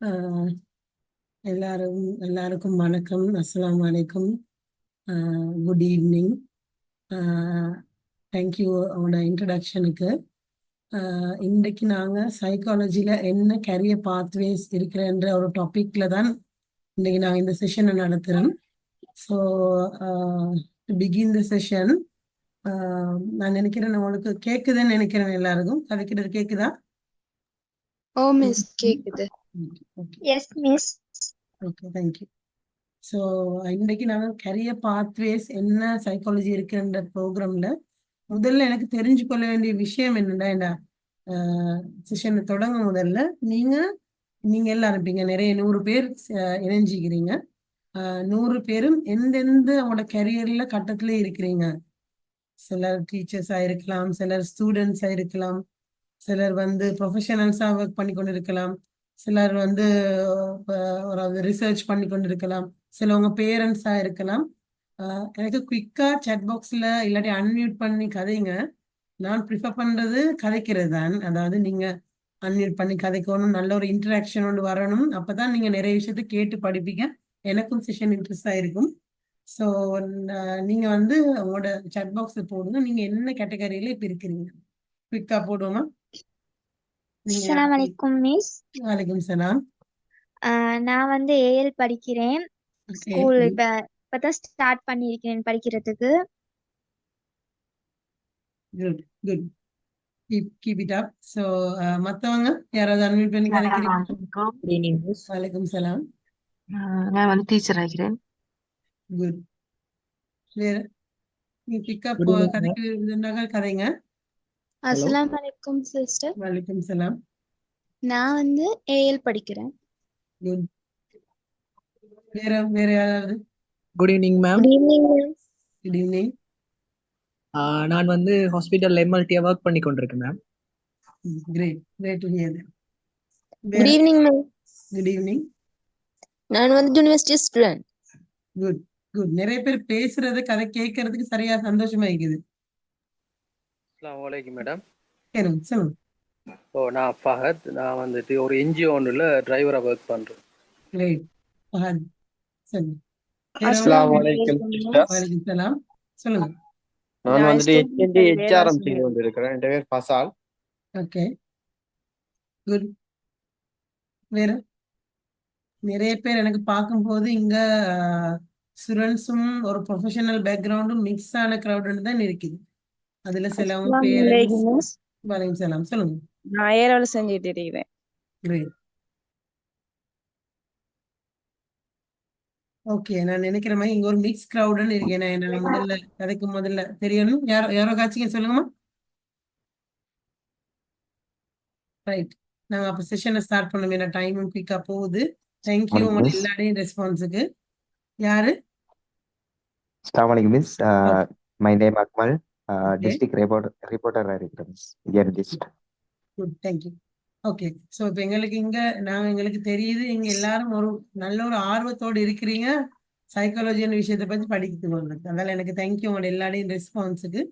ஆஹ் எல்லாருக்கும் வணக்கம். அஸ்ஸலாமு அலைக்கும். Good evening. தேங்க்யூ உங்களோட இன்ட்ரடக்ஷனுக்கு. இன்றைக்கு நாங்கள் சைக்காலஜியில் என்ன கரியர் பாத்வேஸ் இருக்கிறன்ற ஒரு டாப்பிக்கில் தான் இன்றைக்கி நாங்கள் இந்த செஷனை நடத்துகிறோம். So begin the session. நான் நினைக்கிறேன் உங்களுக்கு கேட்குதுன்னு நினைக்கிறேன். எல்லாருக்கும் கதைக்கிறது கேட்குதா? ஓ மிஸ் கேக்குது. Yes miss. Okay, thank you. So இன்னைக்கு நாங்கள் கரியர் பாத்வேஸ் என்ன சைக்காலஜி இருக்குன்ற ப்ரோக்ராம்ல முதல்ல எனக்கு தெரிஞ்சு கொள்ள வேண்டிய விஷயம் என்னடா இந்த செஷனை தொடங்க முதல்ல நீங்க எல்லாம் இருப்பீங்க, நிறைய 100 பேர் இணைஞ்சிக்கிறீங்க. 100 பேரும் எந்தெந்த அவங்களோட கரியர்ல கட்டத்துல இருக்கிறீங்க. சிலர் டீச்சர்ஸா இருக்கலாம், சிலர் ஸ்டூடெண்ட்ஸா இருக்கலாம், சிலர் ப்ரொஃபஷனல்ஸா ஒர்க் பண்ணி கொண்டு இருக்கலாம், சிலர் ஒரு ரிசர்ச் பண்ணி கொண்டு இருக்கலாம், சிலவங்க பேரண்ட்ஸா இருக்கலாம். எனக்கு குயிக்கா சாட் பாக்ஸ்ல இல்லாட்டி அன்மியூட் பண்ணி கதைங்க. நான் ப்ரிஃபர் பண்றது கதைக்கிறது தான். அதாவது நீங்க அன்மியூட் பண்ணி கதைக்கணும், நல்ல ஒரு இன்டராக்ஷன் ஒன்று வரணும். அப்பதான் நீங்க நிறைய விஷயத்த கேட்டு படிப்பீங்க, எனக்கும் செஷன் இன்ட்ரெஸ்டா இருக்கும். ஸோ நீங்க உங்களோட சாட் பாக்ஸ்ல போடுங்க, நீங்க என்ன கேட்டகரியில இப்ப இருக்கிறீங்க. குயிக்கா போடுவோமா? அஸ்ஸலாமு அலைக்கும் மிஸ். வலைக்கும் சலாம். நான் ஏஎல் படிக்கிறேன். ஸ்கூல் இப்பதான் ஸ்டார்ட் பண்ணியிருக்கேன் படிக்கிறதுக்கு. Good good. Keep it up. So மற்றவங்க யாராவது அன்மியூட் பண்ணி கதைக்கிறீங்க? வலைக்கும் சலாம். நான் டீச்சர் ஆகிறேன். குட். வேற நீங்க பிக்கப் கதைக்கு கதைங்க. அஸ்ஸலாமு அலைக்கும் சிஸ்டர். வலைக்கும் சலாம். நான் ஏஎல் படிக்கிறேன். குட். வேற யாராவது? Good evening ma'am. Good evening miss. Good evening. நான் ஹாஸ்பிட்டல் எம்எல்டியா ஒர்க் பண்ணி கொண்டிருக்கேன் ma'am. Great great to hear that. Good evening miss. Good evening. நான் யூனிவர்சிட்டி ஸ்டூடெண்ட். Good good. நிறைய பேர் பேசுறது கதை கேட்கறதுக்கு சரியா சந்தோஷமா இருக்குது. அஸ்ஸலாமு அலைக்கும் மேடம். சொல்லுங்க. நான் ஃபஹத். நான் ஒரு என்ஜிஓ ஒன்றுல டிரைவரா ஒர்க் பண்றேன். கிரேட் ஃபஹத். சரி. அஸ்ஸலாமு அலைக்கும் சிஸ்டர். வலைக்கும் சலாம். சொல்லுங்க. நான் ஹெச்ஆர்எம் செய்து கொண்டிருக்கிறேன். என் பேர் ஃபசால். Okay good. வேற நிறைய பேர் எனக்கு பார்க்கும்போது இங்க ஸ்டூடெண்ட்ஸும் ஒரு ப்ரொஃபஷனல் பேக்ரவுண்டும் மிக்ஸ் ஆன க்ரௌட் தான் இருக்குது. அதுல சிலவங்க பேரண்ட்ஸ். வலைக்கும் சலாம். சொல்லுங்க. நான் ஏரோல செஞ்சுட்டு இருக்கிறேன். கிரேட். ஓகே, நான் நினைக்கிற மாதிரி இங்க ஒரு மிக்ஸ் க்ரௌடுன்னு இருக்கேன். நான் முதல்ல தெரியணும். யாரோ காட்சிங்க சொல்லுங்கம்மா. ரைட். நாங்க அப்ப செஷனை ஸ்டார்ட் பண்ணோம். ஏன்னா டைமும் குயிக்கா போகுது. தேங்க்யூ உங்க எல்லாரையும் ரெஸ்பான்ஸுக்கு. யாரு? அஸ்ஸலாமு அலைக்கும் miss. My name Akmal. District ரிப்போர்ட்டரா இருக்கிறேன் miss. Journalist. Good, thank you. Okay. So இப்போ எங்களுக்கு தெரியுது இங்க எல்லாரும் ஒரு நல்ல ஒரு ஆர்வத்தோடு இருக்கிறீங்க சைக்காலஜியான விஷயத்தை பத்தி படிக்கிறதுக்கு. அதனால எனக்கு தேங்க்யூ உங்களோட எல்லாரையும் ரெஸ்பான்ஸுக்கு.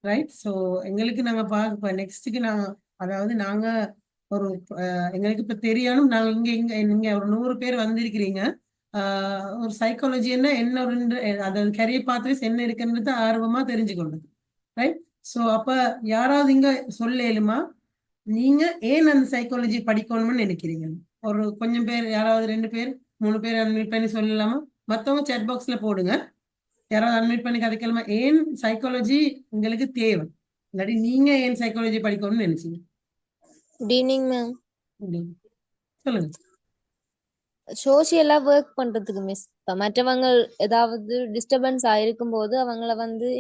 ரைட். ஸோ எங்களுக்கு நாங்க பார்க்க நெக்ஸ்ட்டுக்கு அதாவது நாங்க ஒரு எங்களுக்கு இப்ப தெரியணும். நாங்க இங்க ஒரு 100 பேர் வந்திருக்கிறீங்க. ஒரு சைக்காலஜி என்ன ஒரு அதாவது கரியர் பாத்வேஸ் என்ன இருக்குன்றது ஆர்வமா தெரிஞ்சுக்கொள்ளுது. ரைட். ஸோ அப்ப யாராவது இங்க சொல்லேலுமா நீங்க ஏன் அந்த சைக்காலஜி படிக்கணும்னு நினைக்கிறீங்க? ஒரு கொஞ்சம் பேர், யாராவது 2 பேர் 3 பேர் அன்மியூட் பண்ணி சொல்லலாமா? மத்தவங்க சாட் பாக்ஸ்ல போடுங்க. யாராவது அன்மியூட் பண்ணி கதைக்கலாமா? ஏன் சைக்காலஜி உங்களுக்கு தேவை, இல்லாட்டி நீங்க ஏன் சைக்காலஜி படிக்கணும்னு நினைச்சீங்க? Good evening ma'am. சொல்லுங்க. சோசியலா ஒர்க் பண்றதுக்கு மிஸ். மற்றவங்க ஏதாவது டிஸ்டர்பன்ஸ் ஆயிருக்கும் போது அவங்கள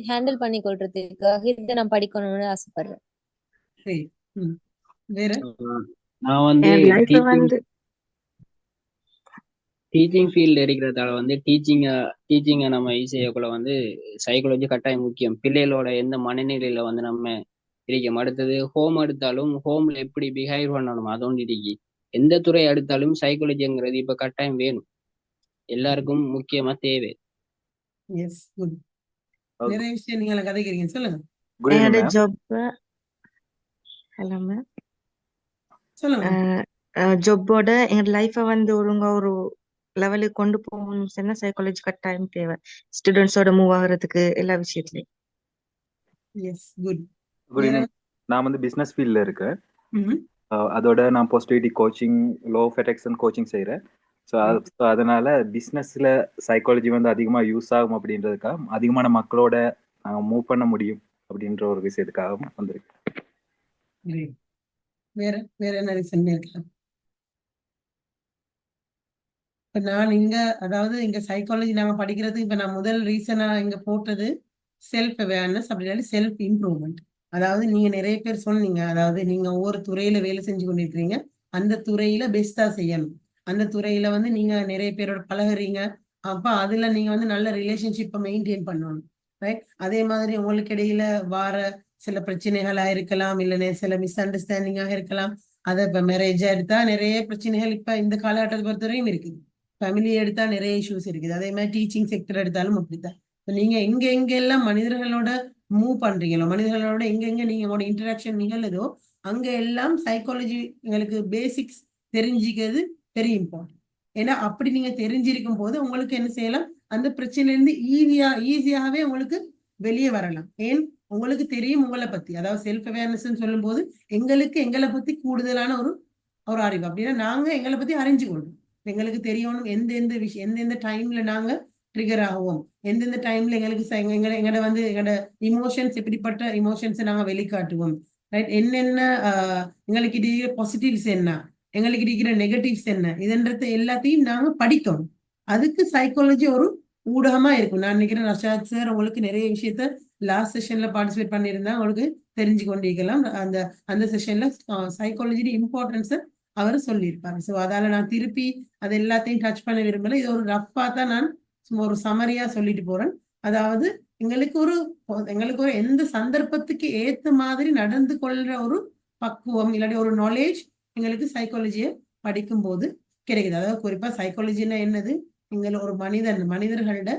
ஹேண்டில் பண்ணி கொள்றதுக்காக இதை நான் படிக்கணும்னு ஆசைப்படுறேன். சரி. வேற நான் டீச்சிங் ஃபீல்டு இருக்கிறதால டீச்சிங்கை நம்ம செய்யக்குள்ள சைக்காலஜி கட்டாயம் முக்கியம். பிள்ளைகளோட எந்த மனநிலையில நம்ம இருக்கும். அடுத்தது ஹோம் எடுத்தாலும் ஹோம்ல எப்படி பிஹேவ் பண்ணணும் அதோண்டு இருக்கு. எந்த துறை எடுத்தாலும் சைக்காலஜிங்கிறது இப்ப கட்டாயம் வேணும், எல்லாருக்கும் முக்கியமா தேவை. Yes, good. நிறைய விஷயம் நீங்க கதைக்கிறீங்க, சொல்லுங்க. என்னோட ஜாப். Hello ma'am. சொல்லுங்க. ஜொப்போட எங்க லைஃபை வந்து ஒழுங்கா ஒரு லெவலுக்கு கொண்டு போகணும்னு சொன்னா சைக்காலஜி கட்டாயம் தேவை. ஸ்டூடெண்ட்ஸோட மூவ் ஆகுறதுக்கு எல்லா விஷயத்துலயும். Yes, good. குட் வேற? ஈவினிங். நான் வந்து பிஸ்னஸ் ஃபீல்டில் இருக்கேன். ம். அதோட நான் positivity coaching, law of attraction coaching செய்கிறேன். ஸோ அதனால பிஸ்னஸில் சைக்காலஜி வந்து அதிகமாக யூஸ் ஆகும் அப்படின்றதுக்காக அதிகமான மக்களோட நாங்கள் மூவ் பண்ண முடியும் அப்படின்ற ஒரு விஷயத்துக்காக வந்திருக்கு. Great. வேற வேற என்ன ரீசன் இருக்கலாம்? இப்ப நான் இங்க அதாவது இங்க சைக்காலஜி நாங்க படிக்கிறதுக்கு இப்ப நான் முதல் ரீசனா இங்க போட்டது செல்ஃப் அவேர்னஸ் அப்படின்னாலே செல்ஃப் இம்ப்ரூவ்மெண்ட். அதாவது நீங்க நிறைய பேர் சொன்னீங்க, அதாவது நீங்க ஒவ்வொரு துறையில வேலை செஞ்சு கொண்டிருக்கிறீங்க, அந்த துறையில பெஸ்டா செய்யணும், அந்த துறையில வந்து நீங்க நிறைய பேரோட பழகுறீங்க, அப்ப அதுல நீங்க வந்து நல்ல ரிலேஷன்ஷிப்பை மெயின்டைன் பண்ணணும், ரைட்? அதே மாதிரி உங்களுக்கு இடையில வார சில பிரச்சனைகளா இருக்கலாம், இல்ல சில மிஸ் அண்டர்ஸ்டாண்டிங்காக இருக்கலாம். அதை இப்ப மேரேஜா எடுத்தா நிறைய பிரச்சனைகள் இப்ப இந்த காலகட்டத்தை பொறுத்தவரையும் இருக்குது. ஃபேமிலி எடுத்தா நிறைய இஷ்யூஸ் இருக்குது. அதே மாதிரி டீச்சிங் செக்டர் எடுத்தாலும் அப்படித்தான். நீங்க எங்க எல்லாம் மனிதர்களோட மூவ் பண்றீங்களோ, மனிதர்களோட எங்க நீங்களோட இன்டராக்ஷன் நிகழுதோ அங்க எல்லாம் சைக்காலஜி உங்களுக்கு பேசிக்ஸ் தெரிஞ்சுக்கிறது வெரி இம்பார்ட்டன்ட். ஏன்னா அப்படி நீங்க தெரிஞ்சிருக்கும் போது உங்களுக்கு என்ன செய்யலாம், அந்த பிரச்சனையில இருந்து ஈஸியாகவே உங்களுக்கு வெளியே வரலாம். ஏன் உங்களுக்கு தெரியும் உங்களை பத்தி, அதாவது செல்ஃப் அவேர்னஸ் சொல்லும் போது எங்களை பத்தி கூடுதலான ஒரு அறிவு. அப்படின்னா நாங்க எங்களை பத்தி அறிஞ்சு கொள்றோம், எங்களுக்கு தெரியணும் எந்தெந்த விஷயம் எந்தெந்த டைம்ல நாங்க ட்ரிகர் ஆகும், எந்தெந்த டைம்ல எங்களுக்கு எங்களோட இமோஷன்ஸ் எப்படிப்பட்ட இமோஷன்ஸை நாங்க வெளிக்காட்டுவோம், ரைட்? என்னென்ன எங்களுக்கு இருக்கிற பாசிட்டிவ்ஸ் என்ன, எங்களுக்கு இருக்கிற நெகட்டிவ்ஸ் என்ன, இதன்றத எல்லாத்தையும் நாங்க படிக்கணும். அதுக்கு சைக்காலஜி ஒரு ஊடகமா இருக்கும். நான் நினைக்கிறேன் ரஷாத் சார் உங்களுக்கு நிறைய விஷயத்த லாஸ்ட் செஷன்ல பார்ட்டிசிபேட் பண்ணியிருந்தா உங்களுக்கு தெரிஞ்சு கொண்டிருக்கலாம். அந்த செஷன்ல சைக்காலஜி இம்பார்ட்டன்ஸை அவர் சொல்லியிருப்பாரு. ஸோ அதால நான் திருப்பி அது எல்லாத்தையும் டச் பண்ண விரும்பல. இது ஒரு ரஃபா தான் நான் சும்மா ஒரு சமரியா சொல்லிட்டு போறேன். அதாவது எங்களுக்கு ஒரு எந்த சந்தர்ப்பத்துக்கு ஏத்த மாதிரி நடந்து கொள்ற ஒரு பக்குவம் இல்லாட்டி ஒரு நாலேஜ் எங்களுக்கு சைக்காலஜியை படிக்கும் போது கிடைக்குது. அதாவது குறிப்பா சைக்காலஜின்னா என்னது, எங்களை ஒரு மனிதர்களோட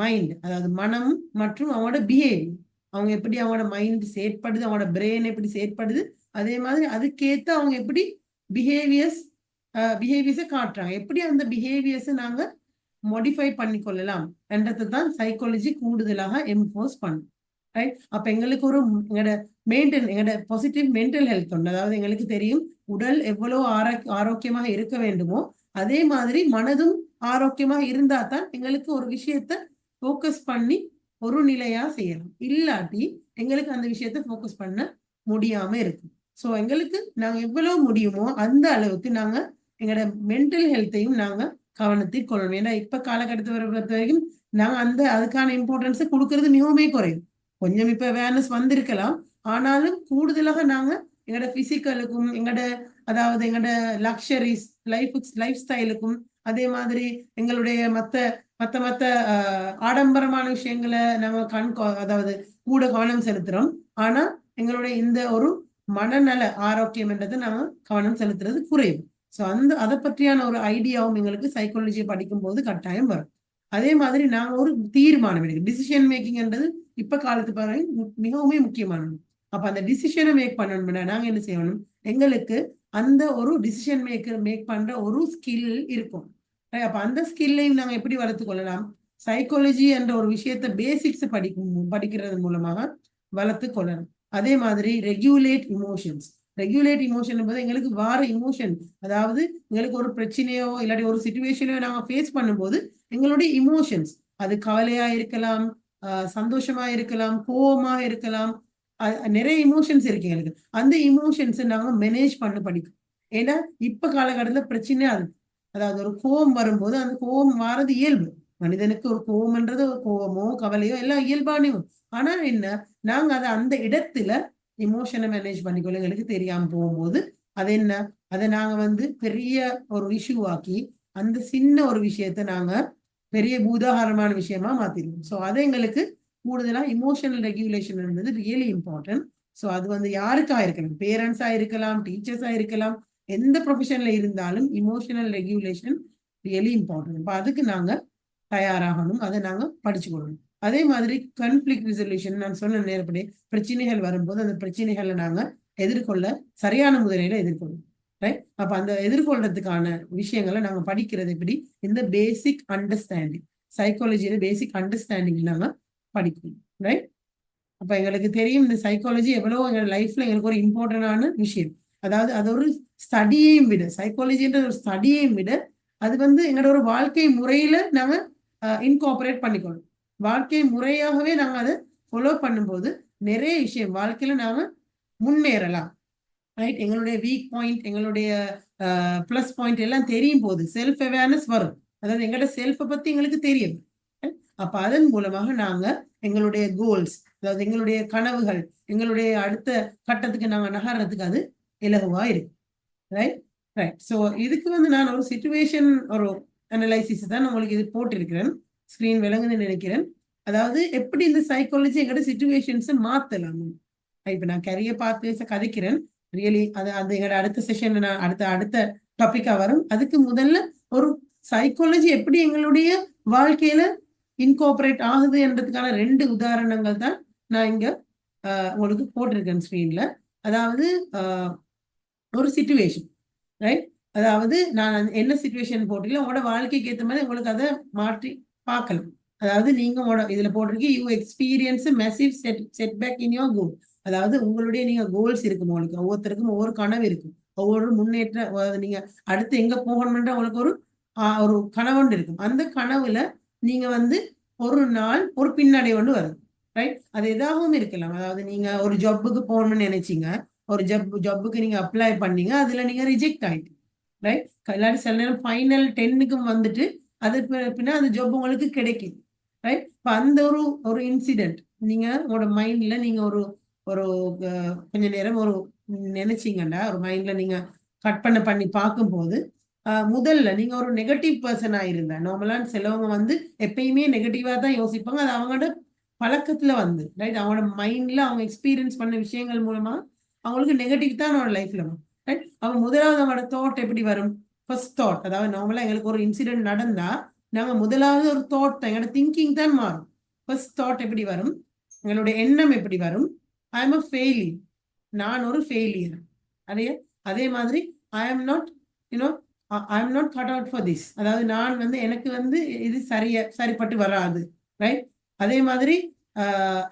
மைண்ட், அதாவது மனம் மற்றும் அவங்களோட பிஹேவியர், அவங்க எப்படி அவங்களோட மைண்ட் செயற்படுது, அவங்களோட பிரெயின் எப்படி செயற்படுது, அதே மாதிரி அதுக்கேற்ற அவங்க எப்படி பிஹேவியர்ஸை காட்டுறாங்க, எப்படி அந்த பிஹேவியர்ஸை நாங்க மாடிஃபை பண்ணி கொள்ளலாம் என்றதை தான் சைக்காலஜி கூடுதலாக எம்போஸ் பண்ணும், ரைட்? அப்ப எங்களுக்கு எங்களோட பாசிட்டிவ் மென்டல் ஹெல்த் உண்டு. அதாவது எங்களுக்கு தெரியும் உடல் எவ்வளவு ஆரோக்கியமாக இருக்க வேண்டுமோ அதே மாதிரி மனதும் ஆரோக்கியமாக இருந்தா தான் எங்களுக்கு ஒரு விஷயத்த ஃபோக்கஸ் பண்ணி ஒரு நிலையா செய்யலாம். இல்லாட்டி எங்களுக்கு அந்த விஷயத்த ஃபோக்கஸ் பண்ண முடியாம இருக்கும். ஸோ எங்களுக்கு நாங்க எவ்வளவு முடியுமோ அந்த அளவுக்கு நாங்க எங்களோட மென்டல் ஹெல்த்தையும் நாங்க கவனத்தில் கொள்ளணும். ஏன்னா இப்ப காலகட்டத்தை பொறுத்த வரைக்கும் நாங்க அதுக்கான இம்பார்ட்டன்ஸை கொடுக்கறது மிகவுமே குறையும். கொஞ்சம் இப்ப அவேர்னஸ் வந்திருக்கலாம், ஆனாலும் கூடுதலாக நாங்க எங்களோட பிசிக்கலுக்கும் அதாவது எங்களோட லக்ஸரிஸ் லைஃப் ஸ்டைலுக்கும் அதே மாதிரி எங்களுடைய மத்த ஆடம்பரமான விஷயங்களை நாங்க அதாவது கூட கவனம் செலுத்துறோம். ஆனா எங்களுடைய இந்த ஒரு மனநல ஆரோக்கியம் என்றதை நாம கவனம் செலுத்துறது குறையும். ஸோ அதை பற்றியான ஒரு ஐடியாவும் எங்களுக்கு சைக்காலஜியை படிக்கும் போது கட்டாயம் வரும். அதே மாதிரி நாங்க ஒரு தீர்மானம் எடுக்க டிசிஷன் மேக்கிங்ன்றது இப்ப காலத்து பாருங்க மிகவுமே முக்கியமானது. அப்ப அந்த டிசிஷனை மேக் பண்ணணும்னா நாங்க என்ன செய்யணும், எங்களுக்கு அந்த ஒரு டிசிஷன் மேக் பண்ற ஒரு ஸ்கில் இருக்கும். அப்ப அந்த ஸ்கில்லையும் நாங்க எப்படி வளர்த்து கொள்ளலாம், சைக்காலஜி என்ற ஒரு விஷயத்த பேசிக்ஸ் படிக்கிறது மூலமாக வளர்த்து கொள்ளலாம். அதே மாதிரி ரெகுலேட் இமோஷன் என்பது எங்களுக்கு வார இமோஷன், அதாவது எங்களுக்கு ஒரு பிரச்சனையோ இல்லாட்டி ஒரு சிச்சுவேஷனையோ நாங்க ஃபேஸ் பண்ணும்போது எங்களுடைய இமோஷன்ஸ், அது கவலையா இருக்கலாம், சந்தோஷமா இருக்கலாம், கோபமா இருக்கலாம், நிறைய இமோஷன்ஸ் இருக்கு எங்களுக்கு. அந்த இமோஷன்ஸை நாங்க மேனேஜ் பண்ண படிக்கும். ஏன்னா இப்ப காலகட்டத்துல பிரச்சனை அது, அதாவது ஒரு கோபம் வரும்போது அந்த கோபம் வாரது இயல்பு. மனிதனுக்கு ஒரு கோபம்ன்றது ஒரு கோபமோ கவலையோ எல்லாம் இயல்பானோ. ஆனா என்ன, நாங்க அந்த இடத்துல இமோஷனை மேனேஜ் பண்ணிக்கொள்ள எங்களுக்கு தெரியாம போகும்போது அதை நாங்க பெரிய ஒரு இஷ்யூ ஆக்கி அந்த சின்ன ஒரு விஷயத்த நாங்க பெரிய பூதாகாரமான விஷயமா மாத்திடுவோம். ஸோ அது எங்களுக்கு கூடுதலா இமோஷனல் ரெகுலேஷன் என்பது ரியலி இம்பார்ட்டன்ட். ஸோ அது யாருக்கா இருக்கலாம், பேரண்ட்ஸா இருக்கலாம், டீச்சர்ஸா இருக்கலாம், எந்த ப்ரொஃபஷன்ல இருந்தாலும் இமோஷனல் ரெகுலேஷன் ரியலி இம்பார்ட்டன்ட். இப்போ அதுக்கு நாங்க தயாராகணும், அதை நாங்க படிச்சுக்கொள்ளணும். அதே மாதிரி கான்ஃப்ளிக்ட் ரெசல்யூஷன் நான் சொன்ன நேரப்படி பிரச்சனைகள் வரும்போது அந்த பிரச்சனைகளை நாங்க எதிர்கொள்ள சரியான முறையில எதிர்கொள்ளணும். ரைட். அப்ப அந்த எதிர்கொள்றதுக்கான விஷயங்களை நாங்க படிக்கிறது எப்படி, இந்த பேசிக் அண்டர்ஸ்டாண்டிங், சைக்காலஜியில பேசிக் அண்டர்ஸ்டாண்டிங் நாங்க படிக்கணும். ரைட். அப்ப எங்களுக்கு தெரியும் இந்த சைக்காலஜி எவ்வளவு எங்க லைஃப்ல எங்களுக்கு ஒரு இம்பார்ட்டன்டான விஷயம். அதாவது அது ஒரு ஸ்டடியையும் விட, சைக்காலஜின்ற ஒரு ஸ்டடியையும் விட அது எங்களோட ஒரு வாழ்க்கை முறையில நாங்க இன்கார்பரேட் பண்ணிக்கணும். வாழ்க்கை முறையாகவே நாங்க அதை ஃபாலோ பண்ணும்போது நிறைய விஷயம் வாழ்க்கையில நாங்க முன்னேறலாம். ரைட். எங்களுடைய வீக் பாயிண்ட், எங்களுடைய பிளஸ் பாயிண்ட் எல்லாம் தெரியும் போது செல்ஃப் அவேர்னஸ் வரும். அதாவது எங்களோட செல்ஃபை பத்தி எங்களுக்கு தெரியும். அப்ப அதன் மூலமாக நாங்க எங்களுடைய கோல்ஸ், அதாவது எங்களுடைய கனவுகள், எங்களுடைய அடுத்த கட்டத்துக்கு நாங்க நகர்றதுக்கு அது இலகுவா இருக்கு. ரைட். ரைட். ஸோ இதுக்கு நான் ஒரு சிச்சுவேஷன், ஒரு அனலைசிஸ் தான் உங்களுக்கு இது போட்டிருக்கிறேன். ஸ்கிரீன் விளங்குதுன்னு நினைக்கிறேன். அதாவது எப்படி இந்த சைக்காலஜி எங்களோட சிச்சுவேஷன்ஸை மாத்தலாம். இப்ப நான் கரியர் பாத்வேஸை கதைக்கிறேன். ரியலி அது எங்களோட அடுத்த செஷன்ல நான் அடுத்த டாபிக்கா வரும். அதுக்கு முதல்ல ஒரு சைக்காலஜி எப்படி எங்களுடைய வாழ்க்கையில இன்கார்பரேட் ஆகுது என்றதுக்கான 2 உதாரணங்கள் தான் நான் இங்க உங்களுக்கு போட்டிருக்கேன் ஸ்கிரீன்ல. அதாவது ஒரு சிச்சுவேஷன், ரைட். அதாவது நான் என்ன சிச்சுவேஷன் போட்டிருக்கேன், உங்களோட வாழ்க்கைக்கு ஏற்ற மாதிரி உங்களுக்கு அதை மாற்றி பார்க்கலாம். அதாவது நீங்க இதுல போட்டிருக்கீங்க, you experience massive setback in your கோல். அதாவது உங்களுடைய நீங்க கோல்ஸ் இருக்கும், உங்களுக்கு ஒவ்வொருத்தருக்கும் ஒவ்வொரு கனவு இருக்கும், ஒவ்வொரு முன்னேற்ற, நீங்க அடுத்து எங்க போகணும்ன்ற உங்களுக்கு ஒரு கனவு இருக்கும். அந்த கனவுல நீங்க ஒரு நாள் ஒரு பின்னடை வருது. ரைட். அது எதாகவும் இருக்கலாம். அதாவது நீங்க ஒரு ஜாப்புக்கு போகணும்னு நினைச்சீங்க, ஒரு ஜாப்புக்கு நீங்க அப்ளை பண்ணீங்க, அதுல நீங்க ரிஜெக்ட் ஆயிட்டு. ரைட். இல்லாட்டி சில நேரம் ஃபைனல் 10க்கும் அது பின்னா அந்த ஜாப் உங்களுக்கு கிடைக்குது. ரைட். இப்போ அந்த ஒரு இன்சிடென்ட் நீங்க உங்களோட மைண்ட்ல நீங்க ஒரு கொஞ்ச நேரம் நினைச்சீங்கன்னா, ஒரு மைண்ட்ல நீங்க கட் பண்ணி பார்க்கும்போது, முதல்ல நீங்க ஒரு நெகட்டிவ் பர்சனா இருந்தா, நார்மலான சிலவங்க எப்பயுமே நெகட்டிவா தான் யோசிப்பாங்க. அது அவங்களோட பழக்கத்துல ரைட். அவங்களோட மைண்ட்ல அவங்க எக்ஸ்பீரியன்ஸ் பண்ண விஷயங்கள் மூலமா அவங்களுக்கு நெகட்டிவ் தான் அவங்களோட லைஃப்ல வரும். ரைட். அவங்க முதலாவது அவங்களோட தாட் எப்படி வரும், ஃபர்ஸ்ட் தாட். அதாவது நார்மலா எங்களுக்கு ஒரு இன்சிடென்ட் நடந்தா நாங்க முதலாவது ஒரு தாட் தான், எங்களோட திங்கிங் தான் மாறும். ஃபர்ஸ்ட் தாட் எப்படி வரும், எங்களுடைய எண்ணம் எப்படி வரும், ஐ எம் அ ஃபெயிலியர், நான் ஒரு ஃபெயிலியர். அதே மாதிரி I am not I am not cut out for this, அதாவது நான் எனக்கு இது சரிப்பட்டு வராது. ரைட். அதே மாதிரி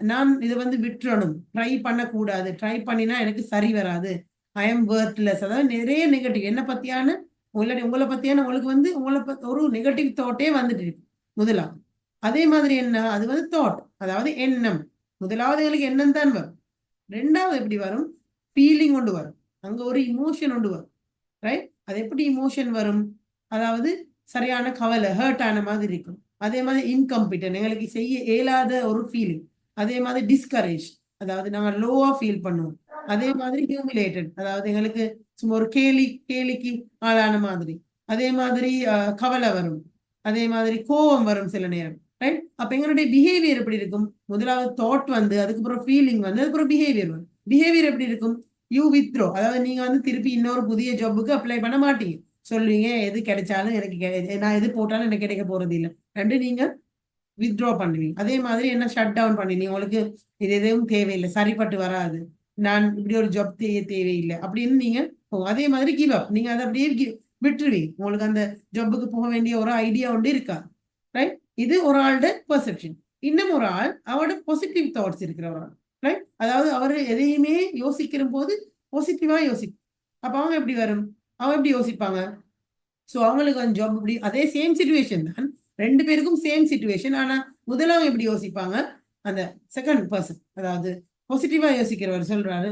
நான் இதை விட்டுறணும், ட்ரை பண்ணக்கூடாது, ட்ரை பண்ணினா எனக்கு சரி வராது, ஐ எம் வொர்த்லெஸ். அதாவது நிறைய நெகட்டிவ் என்ன பத்தியான உங்களை பத்தியான உங்களுக்கு ஒரு நெகட்டிவ் தாட்டே இருக்கு முதலாவது. அதே மாதிரி என்ன, அது தாட், அதாவது எண்ணம். முதலாவது எங்களுக்கு எண்ணம் தான் வரும். ரெண்டாவது எப்படி வரும், ஃபீலிங் கொண்டு வரும், அங்க ஒரு இமோஷன் கொண்டு வரும். ரைட். அது எப்படி இமோஷன் வரும், அதாவது சரியான கவலை, ஹர்ட் ஆன மாதிரி இருக்கும். அதே மாதிரி இன்கம்பிட்டன்ட், எங்களுக்கு செய்ய இயலாத ஒரு ஃபீலிங். அதே மாதிரி டிஸ்கரேஜ், அதாவது நாங்க லோவா ஃபீல் பண்ணுவோம். அதே மாதிரி ஹியூமிலேட்டட், அதாவது எங்களுக்கு சும்மா ஒரு கேலிக்கு ஆளான மாதிரி. அதே மாதிரி கவலை வரும். அதே மாதிரி கோபம் வரும் சில நேரம். ரைட். அப்ப எங்களுடைய பிஹேவியர் எப்படி இருக்கும், முதலாவது தாட் அதுக்கப்புறம் ஃபீலிங் அதுக்கப்புறம் பிஹேவியர் வரும். பிஹேவியர் எப்படி இருக்கும், யூ வித்ரோ, அதாவது நீங்க திருப்பி இன்னொரு புதிய ஜாப்புக்கு அப்ளை பண்ண மாட்டீங்க. சொல்லுவீங்க எது கிடைச்சாலும் எனக்கு, நான் எது போட்டாலும் எனக்கு கிடைக்க போறது இல்லை, நீங்க வித்ட்ரா பண்ணுவீங்க. அதே மாதிரி என்ன ஷட் டவுன் பண்ணுவீங்க, உங்களுக்கு இது எதுவும் தேவையில்லை, சரிப்பட்டு வராது, நான் இப்படி ஒரு ஜாப் தேவையில்லை அப்படின்னு நீங்க போகும். அதே மாதிரி கிவ் அப், நீங்க அதை அப்படியே விட்டுருவீங்க. உங்களுக்கு அந்த ஜாப்புக்கு போக வேண்டிய ஒரு ஐடியா இருக்கா. ரைட். இது ஒரு ஆளோட பெர்செப்ஷன். இன்னும் ஒரு ஆள் அவரோட பாசிட்டிவ் தாட்ஸ் இருக்கிற ஒரு ஆள். ரைட். அதாவது அவர் எதையுமே யோசிக்கிற போது பாசிட்டிவா யோசிக்கும். அப்ப அவங்க எப்படி வரும், அவங்க எப்படி யோசிப்பாங்க. ஸோ அவங்களுக்கு ஜாப் இப்படி அதே சேம் சிச்சுவேஷன் தான், 2 பேருக்கும் சேம் சிச்சுவேஷன். ஆனா முதலாவது எப்படி யோசிப்பாங்க, அந்த செகண்ட் பர்சன், அதாவது பாசிட்டிவா யோசிக்கிறவர் சொல்றாரு,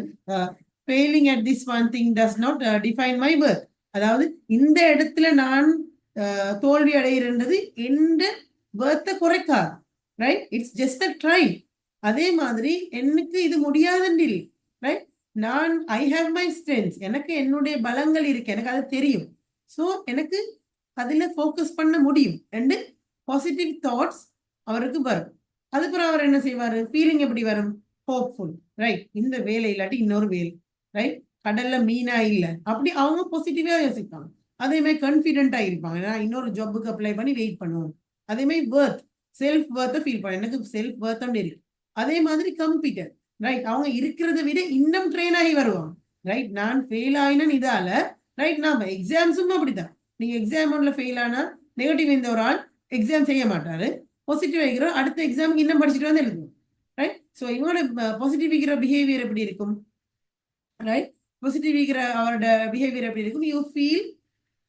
failing at this one thing does not define my worth. அதாவது இந்த இடத்துல நான் தோல்வி அடைகிறது எந்த வொர்த்தை குறைக்காது. Right. It's just a try. அதே மாதிரி எனக்கு இது முடியாதுன்னு இல்லை. ரைட். நான் ஐ ஹாவ் மை ஸ்ட்ரென்த்ஸ், எனக்கு என்னுடைய பலங்கள் இருக்கு, எனக்கு அது தெரியும். ஸோ எனக்கு அதுல ஃபோக்கஸ் பண்ண முடியும். ரெண்டு பாசிட்டிவ் தாட்ஸ் அவருக்கு வரும். அதுக்கப்புறம் அவர் என்ன செய்வாரு, ஃபீலிங் எப்படி வரும், ஹோப்ஃபுல். ரைட். இந்த வேலை இல்லாட்டி இன்னொரு வேலை. ரைட். கடல்ல மீனா இல்லை, அப்படி அவங்க பாசிட்டிவா யோசிப்பாங்க. அதே மாதிரி கான்ஃபிடென்ட்டா இருப்பாங்க, நான் இன்னொரு ஜாப்புக்கு அப்ளை பண்ணி வெயிட் பண்ணுவோம். அதே மாதிரி வொர்த், செல்ஃப் வொர்த்தை ஃபீல் பண்ண, எனக்கு செல்ஃப் வொர்த் இருக்கு. அதே மாதிரி கம்ப்யூட்டர். ரைட். அவங்க இருக்கிறத விட இன்னும் ட்ரெயின் ஆகி வருவாங்க. ரைட். நான் ஃபெயில் ஆயினேன் இதால, ரைட். நாம எக்ஸாம்ஸும் அப்படிதான். நீங்க எக்ஸாம் ஒன்ல ஃபெயில் ஆனா நெகட்டிவ் இந்த ஒரு ஆள் எக்ஸாம் செய்ய மாட்டாரு, பாசிட்டிவ் வைக்கிற அடுத்த எக்ஸாமுக்கு இன்னும் படிச்சுட்டு வந்து எழுதுவோம். ரைட். ஸோ இவங்களோட பாசிட்டிவ் வைக்கிற பிஹேவியர் எப்படி இருக்கும்? ரைட். பாசிட்டிவ் வைக்கிற அவரோட பிஹேவியர் எப்படி இருக்கும்? You feel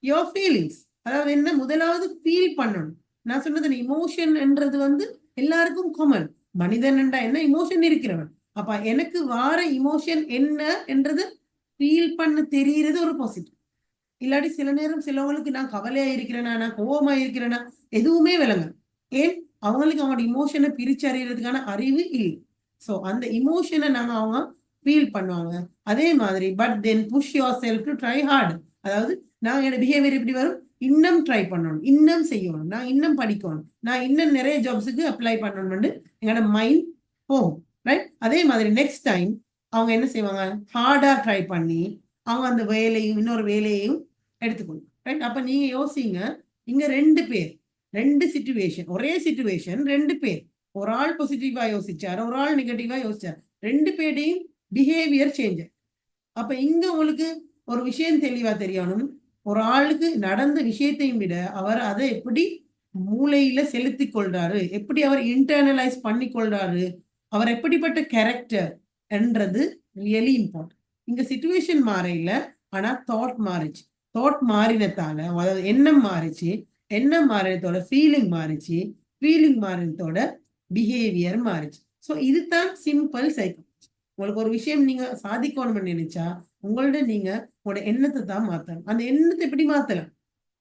your feelings. அதாவது என்ன, முதலாவது ஃபீல் பண்ணணும். நான் சொன்னது இமோஷன் என்றது வந்து எல்லாருக்கும் காமன். மனிதன் என்றா என்ன, இமோஷன் இருக்கிறவன். அப்ப எனக்கு வார இமோஷன் என்ன என்றது ஃபீல் பண்ண தெரிகிறது ஒரு பாசிட்டிவ். இல்லாட்டி சில நேரம் சிலவங்களுக்கு நான் கவலையா இருக்கிறேனா, நான் கோபமா இருக்கிறேனா எதுவுமே விளங்க. ஏன்? அவங்களுக்கு அவங்களோட இமோஷனை பிரிச்சு அறியறதுக்கான அறிவு இல்லை. ஸோ அந்த இமோஷனை நாங்க அவங்க ஃபீல் பண்ணுவாங்க. அதே மாதிரி but then push your self to try hard. அதாவது நான் என்னோட பிஹேவியர் எப்படி வரும், இன்னும் ட்ரை பண்ணணும், இன்னும் செய்யணும், நான் இன்னும் படிக்கணும், நான் இன்னும் நிறைய ஜாப்ஸுக்கு அப்ளை பண்ணணும்னு எங்களோட மைண்ட் போகும். ரைட். அதே மாதிரி நெக்ஸ்ட் டைம் அவங்க என்ன செய்வாங்க, ஹார்டா ட்ரை பண்ணி அவங்க அந்த வேலையும் இன்னொரு வேலையையும் எடுத்துக்கணும். ரைட். அப்ப நீங்க யோசிங்க, இங்க ரெண்டு பேர், ரெண்டு சிச்சுவேஷன், ஒரே சிச்சுவேஷன், ரெண்டு பேர், ஒரு ஆள் பாசிட்டிவா யோசிச்சாரு, ஒரு ஆள் நெகட்டிவா யோசிச்சாரு, ரெண்டு பேரையும் பிஹேவியர் சேஞ்ச். அப்ப இங்க உங்களுக்கு ஒரு விஷயம் தெளிவா தெரியணும், ஒரு ஆளுக்கு நடந்த விஷயத்தையும் விட அவர் அதை எப்படி மூளையில செலுத்தி கொள்றாரு, எப்படி அவர் இன்டர்னலைஸ் பண்ணி கொள்றாரு, அவர் எப்படிப்பட்ட கேரக்டர் என்றது ரியலி இம்பார்ட்டன்ட். இங்க சிச்சுவேஷன் மாறையில, ஆனா தாட் மாறிச்சு. தாட் மாறினத்தால, அதாவது எண்ணம் மாறிச்சு, எண்ணம் மாறினத்தோட ஃபீலிங் மாறிச்சு, ஃபீலிங் மாறினத்தோட பிஹேவியர் மாறிச்சு. ஸோ இதுதான் சிம்பிள் சைக்காலஜி. உங்களுக்கு ஒரு விஷயம் நீங்க சாதிக்கணும்னு நினைச்சா நீங்க உங்களோட எண்ணத்தை தான் மாத்தணும். அந்த எண்ணத்தை எப்படி மாத்தலாம்?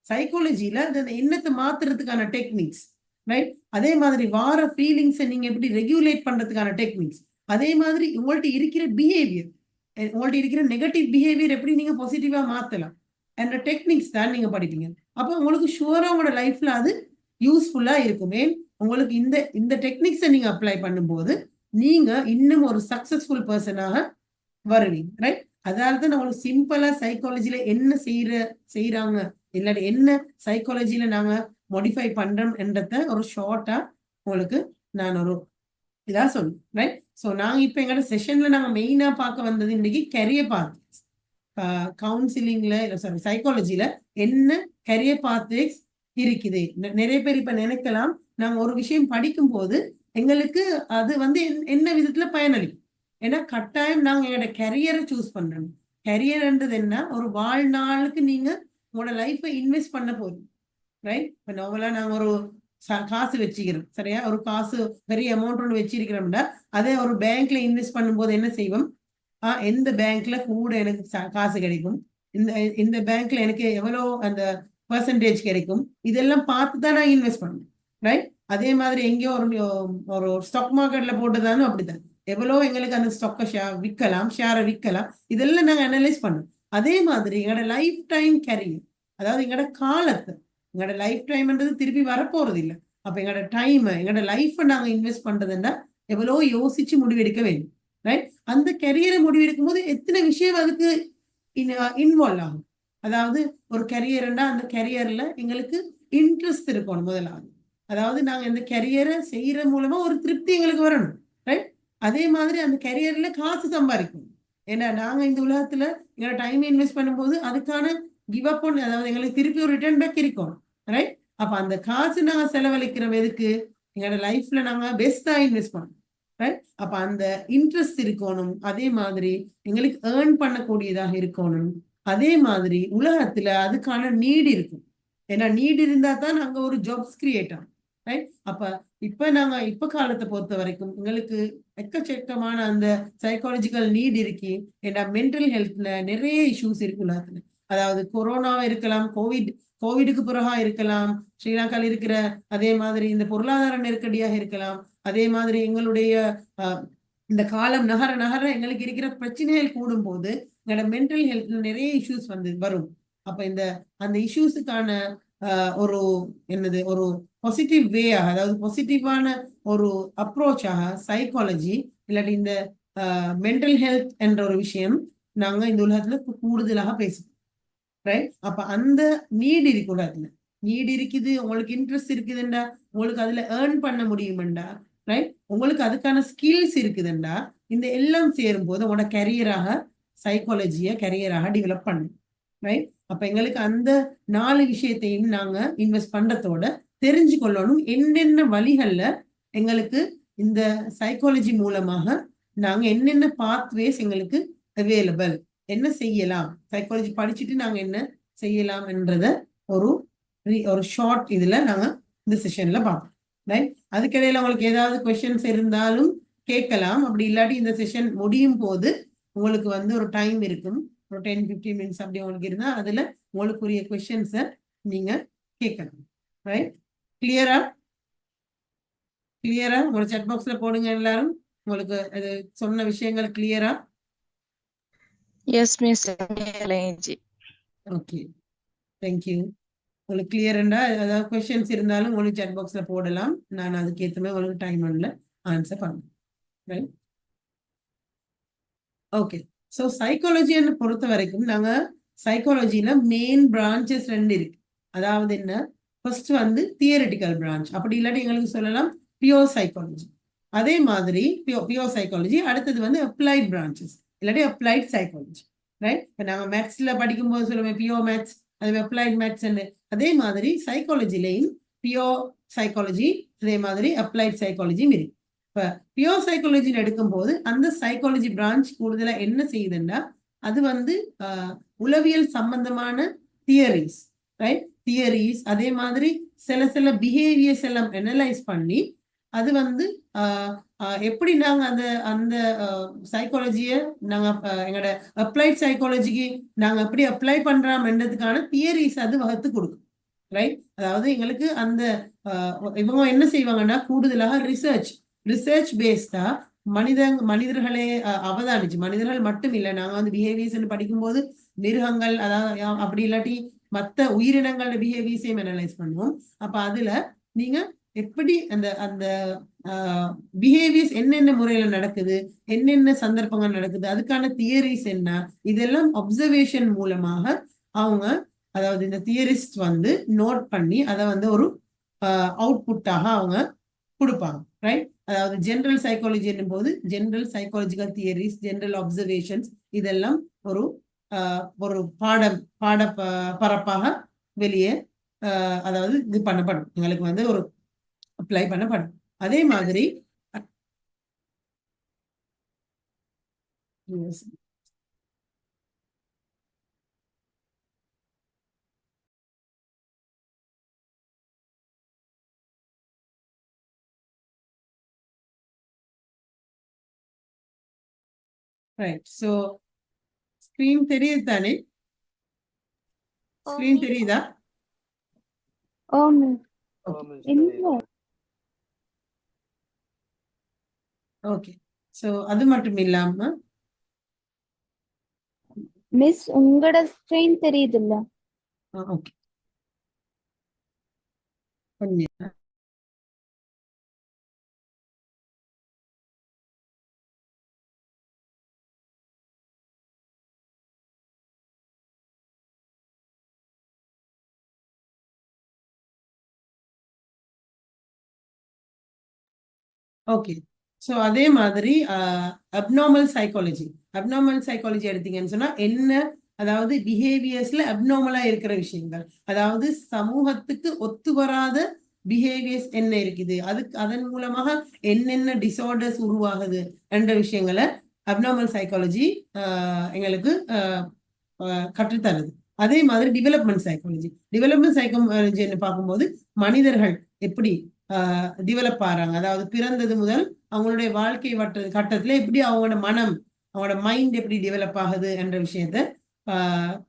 சைக்காலஜில அந்த எண்ணத்தை மாத்துறதுக்கான டெக்னிக்ஸ். ரைட். அதே மாதிரி வார ஃபீலிங்ஸை நீங்க எப்படி ரெகுலேட் பண்றதுக்கான டெக்னிக்ஸ். அதே மாதிரி உங்கள்ட்ட இருக்கிற பிஹேவியர், உங்கள்ட்ட இருக்கிற நெகட்டிவ் பிஹேவியர் எப்படி நீங்க பாசிட்டிவா மாத்தலாம் என்ற டெக்னிக்ஸ் தான் நீங்க படிப்பீங்க. அப்போ உங்களுக்கு ஷுவரா உங்களோட லைஃப்ல அது யூஸ்ஃபுல்லா இருக்குமே. உங்களுக்கு இந்த டெக்னிக்ஸை நீங்க அப்ளை பண்ணும்போது நீங்க இன்னும் ஒரு சக்சஸ்ஃபுல் பர்சனாக வருவீங்க. ரைட். அதனால தான் உங்களுக்கு சிம்பிளா சைக்காலஜில என்ன செய்யறாங்க, இல்லாட்டி என்ன சைக்காலஜில நாங்க மாடிஃபை பண்றோம் என்றத ஒரு ஷார்ட்டா உங்களுக்கு நான் ஒரு இதா சொல்லுவேன். ரைட். ஸோ நாங்க இப்ப எங்களோட செஷன்ல நாங்க மெயினா பார்க்க வந்தது இன்னைக்கு கெரியர் பாத்வேஸ். கவுன்சிலிங்ல சாரி சைக்காலஜில என்ன கெரியர் பாத்வேஸ் இருக்குது. நிறைய பேர் இப்ப நினைக்கலாம், நாங்க ஒரு விஷயம் படிக்கும் போது எங்களுக்கு அது வந்து என்ன விதத்துல பயனளிக்கும். ஏன்னா கட்டாயம் நாங்க எங்களோட கெரியரை சூஸ் பண்றோம். கெரியர்ன்றது என்ன, ஒரு வாழ்நாளுக்கு நீங்க உங்களோட லைஃபை இன்வெஸ்ட் பண்ண போறீங்க. ரைட். இப்ப நார்மலா நாங்க ஒரு காசு வச்சுக்கிறோம், சரியா, ஒரு காசு பெரிய அமௌண்ட் ஒன்று வச்சிருக்கிறோம்னா அதே ஒரு பேங்க்ல இன்வெஸ்ட் பண்ணும்போது என்ன செய்வோம், எந்த பேங்க்ல கூட எனக்கு காசு கிடைக்கும், இந்த பேங்க்ல எனக்கு எவ்வளோ அந்த பெர்சன்டேஜ் கிடைக்கும், இதெல்லாம் பார்த்து தான் நான் இன்வெஸ்ட் பண்ணணும். ரைட். அதே மாதிரி எங்கேயோ ஒரு ஸ்டாக் மார்க்கெட்ல போட்டுதானும் அப்படித்தான், எவ்வளோ எங்களுக்கு அந்த ஸ்டாக்கை ஷேரை விற்கலாம், இதெல்லாம் நாங்கள் அனலைஸ் பண்ணோம். அதே மாதிரி எங்களோட லைஃப் டைம் கேரியர், அதாவது எங்களோட காலத்தை, எங்களோட லைஃப் டைம்ன்றது திருப்பி வரப்போறது இல்லை. அப்ப எங்களோட டைம், எங்களோட லைஃப்பை நாங்க இன்வெஸ்ட் பண்றதுன்னா எவ்வளோ யோசிச்சு முடிவெடுக்க வேண்டும். ரைட். அந்த கெரியரை முடிவெடுக்கும் போது எத்தனை விஷயம் அதுக்கு இன்வால்வ் ஆகும். அதாவது ஒரு கெரியர்னா அந்த கெரியர்ல எங்களுக்கு இன்ட்ரெஸ்ட் இருக்கணும் முதலாவது. அதாவது நாங்க இந்த கெரியரை செய்யற மூலமா ஒரு திருப்தி எங்களுக்கு வரணும். ரைட். அதே மாதிரி அந்த கெரியர்ல காசு சம்பாதிக்கணும். ஏன்னா நாங்க இந்த உலகத்துல எங்களோட டைம் இன்வெஸ்ட் பண்ணும்போது அதுக்கான கிவ் அப் பண்ணி, அதாவது எங்களுக்கு திருப்பி ஒரு ரிட்டர்ன் பேக் இருக்கணும். ரைட். அப்ப அந்த காசு நாங்க செலவழிக்கிறோம் எதுக்கு, எங்களோட லைஃப்ல நாங்க பெஸ்டா இன்வெஸ்ட் பண்ணணும். ரைட். அப்ப அந்த இன்ட்ரெஸ்ட் இருக்கணும். அதே மாதிரி எங்களுக்கு ஏர்ன் பண்ணக்கூடியதாக இருக்கணும். அதே மாதிரி உலகத்துல அதுக்கான நீட் இருக்கும். ஏன்னா நீட் இருந்தா தான் அங்க ஒரு ஜாப்ஸ் கிரியேட் ஆகும். ரைட். அப்ப இப்ப காலத்தை பொறுத்த வரைக்கும் எங்களுக்கு எக்கச்சக்கமான அந்த சைக்காலஜிக்கல் நீட் இருக்கு. ஏன்னா மென்டல் ஹெல்த்ல நிறைய இஷ்யூஸ் இருக்கு உலகத்துல. அதாவது கொரோனாவா இருக்கலாம், கோவிடுக்கு பிறகா இருக்கலாம், ஸ்ரீலங்காவில் இருக்கிற அதே மாதிரி இந்த பொருளாதார நெருக்கடியாக இருக்கலாம். அதே மாதிரி எங்களுடைய இந்த காலம் நகர எங்களுக்கு இருக்கிற பிரச்சனைகள் கூடும் போது எங்களோட மென்டல் ஹெல்த்ல நிறைய இஷ்யூஸ் வரும். அப்ப அந்த இஷ்யூஸுக்கான ஒரு ஒரு பாசிட்டிவ் வேயாக, அதாவது பாசிட்டிவான ஒரு அப்ரோச்சாக சைக்காலஜி இல்லாட்டி இந்த மென்டல் ஹெல்த் என்ற ஒரு விஷயம் நாங்க இந்த உலகத்துல கூடுதலாக பேசுவோம். ரைட். அப்ப அந்த நீட் இருக்கு உலகத்துல, நீட் இருக்குது, உங்களுக்கு இன்ட்ரெஸ்ட் இருக்குதுண்டா, உங்களுக்கு அதுல ஏர்ன் பண்ண முடியுமெண்டா, ரைட், உங்களுக்கு அதுக்கான ஸ்கில்ஸ் இருக்குதுண்டா, இந்த எல்லாம் சேரும் போது உங்களோட கரியராக சைக்காலஜியை கரியராக டெவலப் பண்ணும். ரைட். அப்ப எங்களுக்கு அந்த 4 விஷயத்தையும் நாங்க இன்வெஸ்ட் பண்றதோட தெரிஞ்சு கொள்ளணும் என்னென்ன வழிகள்ல எங்களுக்கு இந்த சைக்காலஜி மூலமாக நாங்க என்னென்ன பாத்வேஸ் எங்களுக்கு அவைலபிள், என்ன செய்யலாம், சைக்காலஜி படிச்சுட்டு நாங்க என்ன செய்யலாம் என்றத ஒரு ஷார்ட் இதுல நாங்க இந்த செஷன்ல பார்ப்போம். ரைட், அதுக்கிடையில உங்களுக்கு ஏதாவது கொஸ்டின்ஸ் இருந்தாலும் கேட்கலாம். அப்படி இல்லாட்டி இந்த செஷன் முடியும் போது உங்களுக்கு வந்து ஒரு டைம் இருக்கும், ஒரு 10-15 மினிட்ஸ் அப்படி உங்களுக்கு இருந்தா அதுல உங்களுக்குரிய கொஸ்டின்ஸை நீங்க கேட்கலாம். ரைட், கிளியரா உங்களோட chat பாக்ஸ்ல போடுங்க எல்லாரும். உங்களுக்கு அது சொன்ன விஷயங்கள் கிளியரா? Yes miss. Okay, thank you. உங்களுக்கு கிளியர்ண்டா ஏதாவது கொஸ்டின்ஸ் இருந்தாலும் உங்களுக்கு chat பாக்ஸ்ல போடலாம். நான் அதுக்கு ஏற்ற மாதிரி உங்களுக்கு டைம் ஒன்ல ஆன்சர் பண்ணுவேன். Right, okay. ஸோ சைக்காலஜின்னு பொறுத்த வரைக்கும் நாங்க சைக்காலஜியில மெயின் பிரான்ச்சஸ் 2 இருக்கு. அதாவது என்ன, ஃபர்ஸ்ட் வந்து தியரிட்டிக்கல் பிரான்ச், அப்படி இல்லாட்டி எங்களுக்கு சொல்லலாம் பியூர் சைக்காலஜி. அதே மாதிரி பியூர் சைக்காலஜி, அடுத்தது வந்து அப்ளைட் பிரான்ச்சஸ் இல்லாட்டி அப்ளைட் சைக்காலஜி. ரைட், இப்போ நாங்கள் மேத்ஸ்ல படிக்கும்போது சொல்லுவேன் பியூர் மேத்ஸ், அது அப்ளைட் மேத்ஸ். அதே மாதிரி சைக்காலஜிலையும் பியூர் சைக்காலஜி, அதே மாதிரி அப்ளைட் சைக்காலஜியும் இருக்கு. இப்போ பியூர் சைக்காலஜின்னு எடுக்கும்போது அந்த சைக்காலஜி பிரான்ச் கூடுதலாக என்ன செய்யுதுன்னா அது வந்து உளவியல் சம்பந்தமான தியரிஸ், ரைட், தியரிஸ், அதே மாதிரி சில பிஹேவியர்ஸ் எல்லாம் அனலைஸ் பண்ணி அது வந்து எப்படி நாங்க அந்த சைக்காலஜியை நாங்க எங்களோட அப்ளைட் சைக்காலஜிக்கு நாங்க எப்படி அப்ளை பண்றோம்ன்றதுக்கான தியரிஸ் அது வகுத்து கொடுக்கும். ரைட், அதாவது எங்களுக்கு அந்த இவங்க என்ன செய்வாங்கன்னா கூடுதலாக ரிசர்ச் பேஸ்டா மனிதர்களை அவதானிச்சு, மனிதர்கள் மட்டும் இல்லை, நாங்க வந்து பிஹேவியர்ஸ் படிக்கும்போது மிருகங்கள், அதாவது அப்படி இல்லாட்டி மற்ற உயிரினங்களோட பிஹேவியர்ஸையும் அனலைஸ் பண்ணுவோம். அப்ப அதுல நீங்க எப்படி அந்த பிஹேவியர்ஸ் என்னென்ன முறையில நடக்குது, என்னென்ன சந்தர்ப்பங்கள் நடக்குது, அதுக்கான தியரிஸ் என்ன, இதெல்லாம் அப்சர்வேஷன் மூலமாக அவங்க, அதாவது இந்த தியரிஸ்ட் வந்து நோட் பண்ணி அதை வந்து ஒரு அவுட்புட்டாக அவங்க கொடுப்பாங்க. ரைட், அதாவது ஜெனரல் சைக்காலஜி என்னும் போது general psychological theories, general observations இதெல்லாம் ஒரு பாட பரப்பாக வெளியே அதாவது இது பண்ணப்படும், எங்களுக்கு வந்து ஒரு அப்ளை பண்ணப்படும். அதே மாதிரி ரைட், ஸோ ஸ்கிரீன் தெரியுது தானே? ஸ்கிரீன் தெரியுதா? ஓகே, ஸோ அது மட்டும் இல்லாம மிஸ் உங்களோட ஸ்கிரீன் தெரியுது இல்ல? ஓகே, கொஞ்சம் ஓகே. ஸோ அதே மாதிரி அப்நார்மல் சைக்காலஜி எடுத்தீங்கன்னு சொன்னா என்ன, அதாவது பிஹேவியர்ஸ்ல அப்நார்மலா இருக்கிற விஷயங்கள், அதாவது சமூகத்துக்கு ஒத்து வராத பிஹேவியர்ஸ் என்ன இருக்குது, அதன் மூலமாக என்னென்ன டிசார்டர்ஸ் உருவாகுது என்ற விஷயங்களை அப்நார்மல் சைக்காலஜி எங்களுக்கு கற்றுத்தருது. அதே மாதிரி டெவலப்மெண்ட் சைக்காலஜின்னு பார்க்கும்போது மனிதர்கள் எப்படி டெவலப் ஆறாங்க, அதாவது பிறந்தது முதல் அவங்களுடைய வாழ்க்கை கட்டத்துல எப்படி அவங்களோட மனம், அவங்களோட மைண்ட் எப்படி டெவலப் ஆகுது என்ற விஷயத்த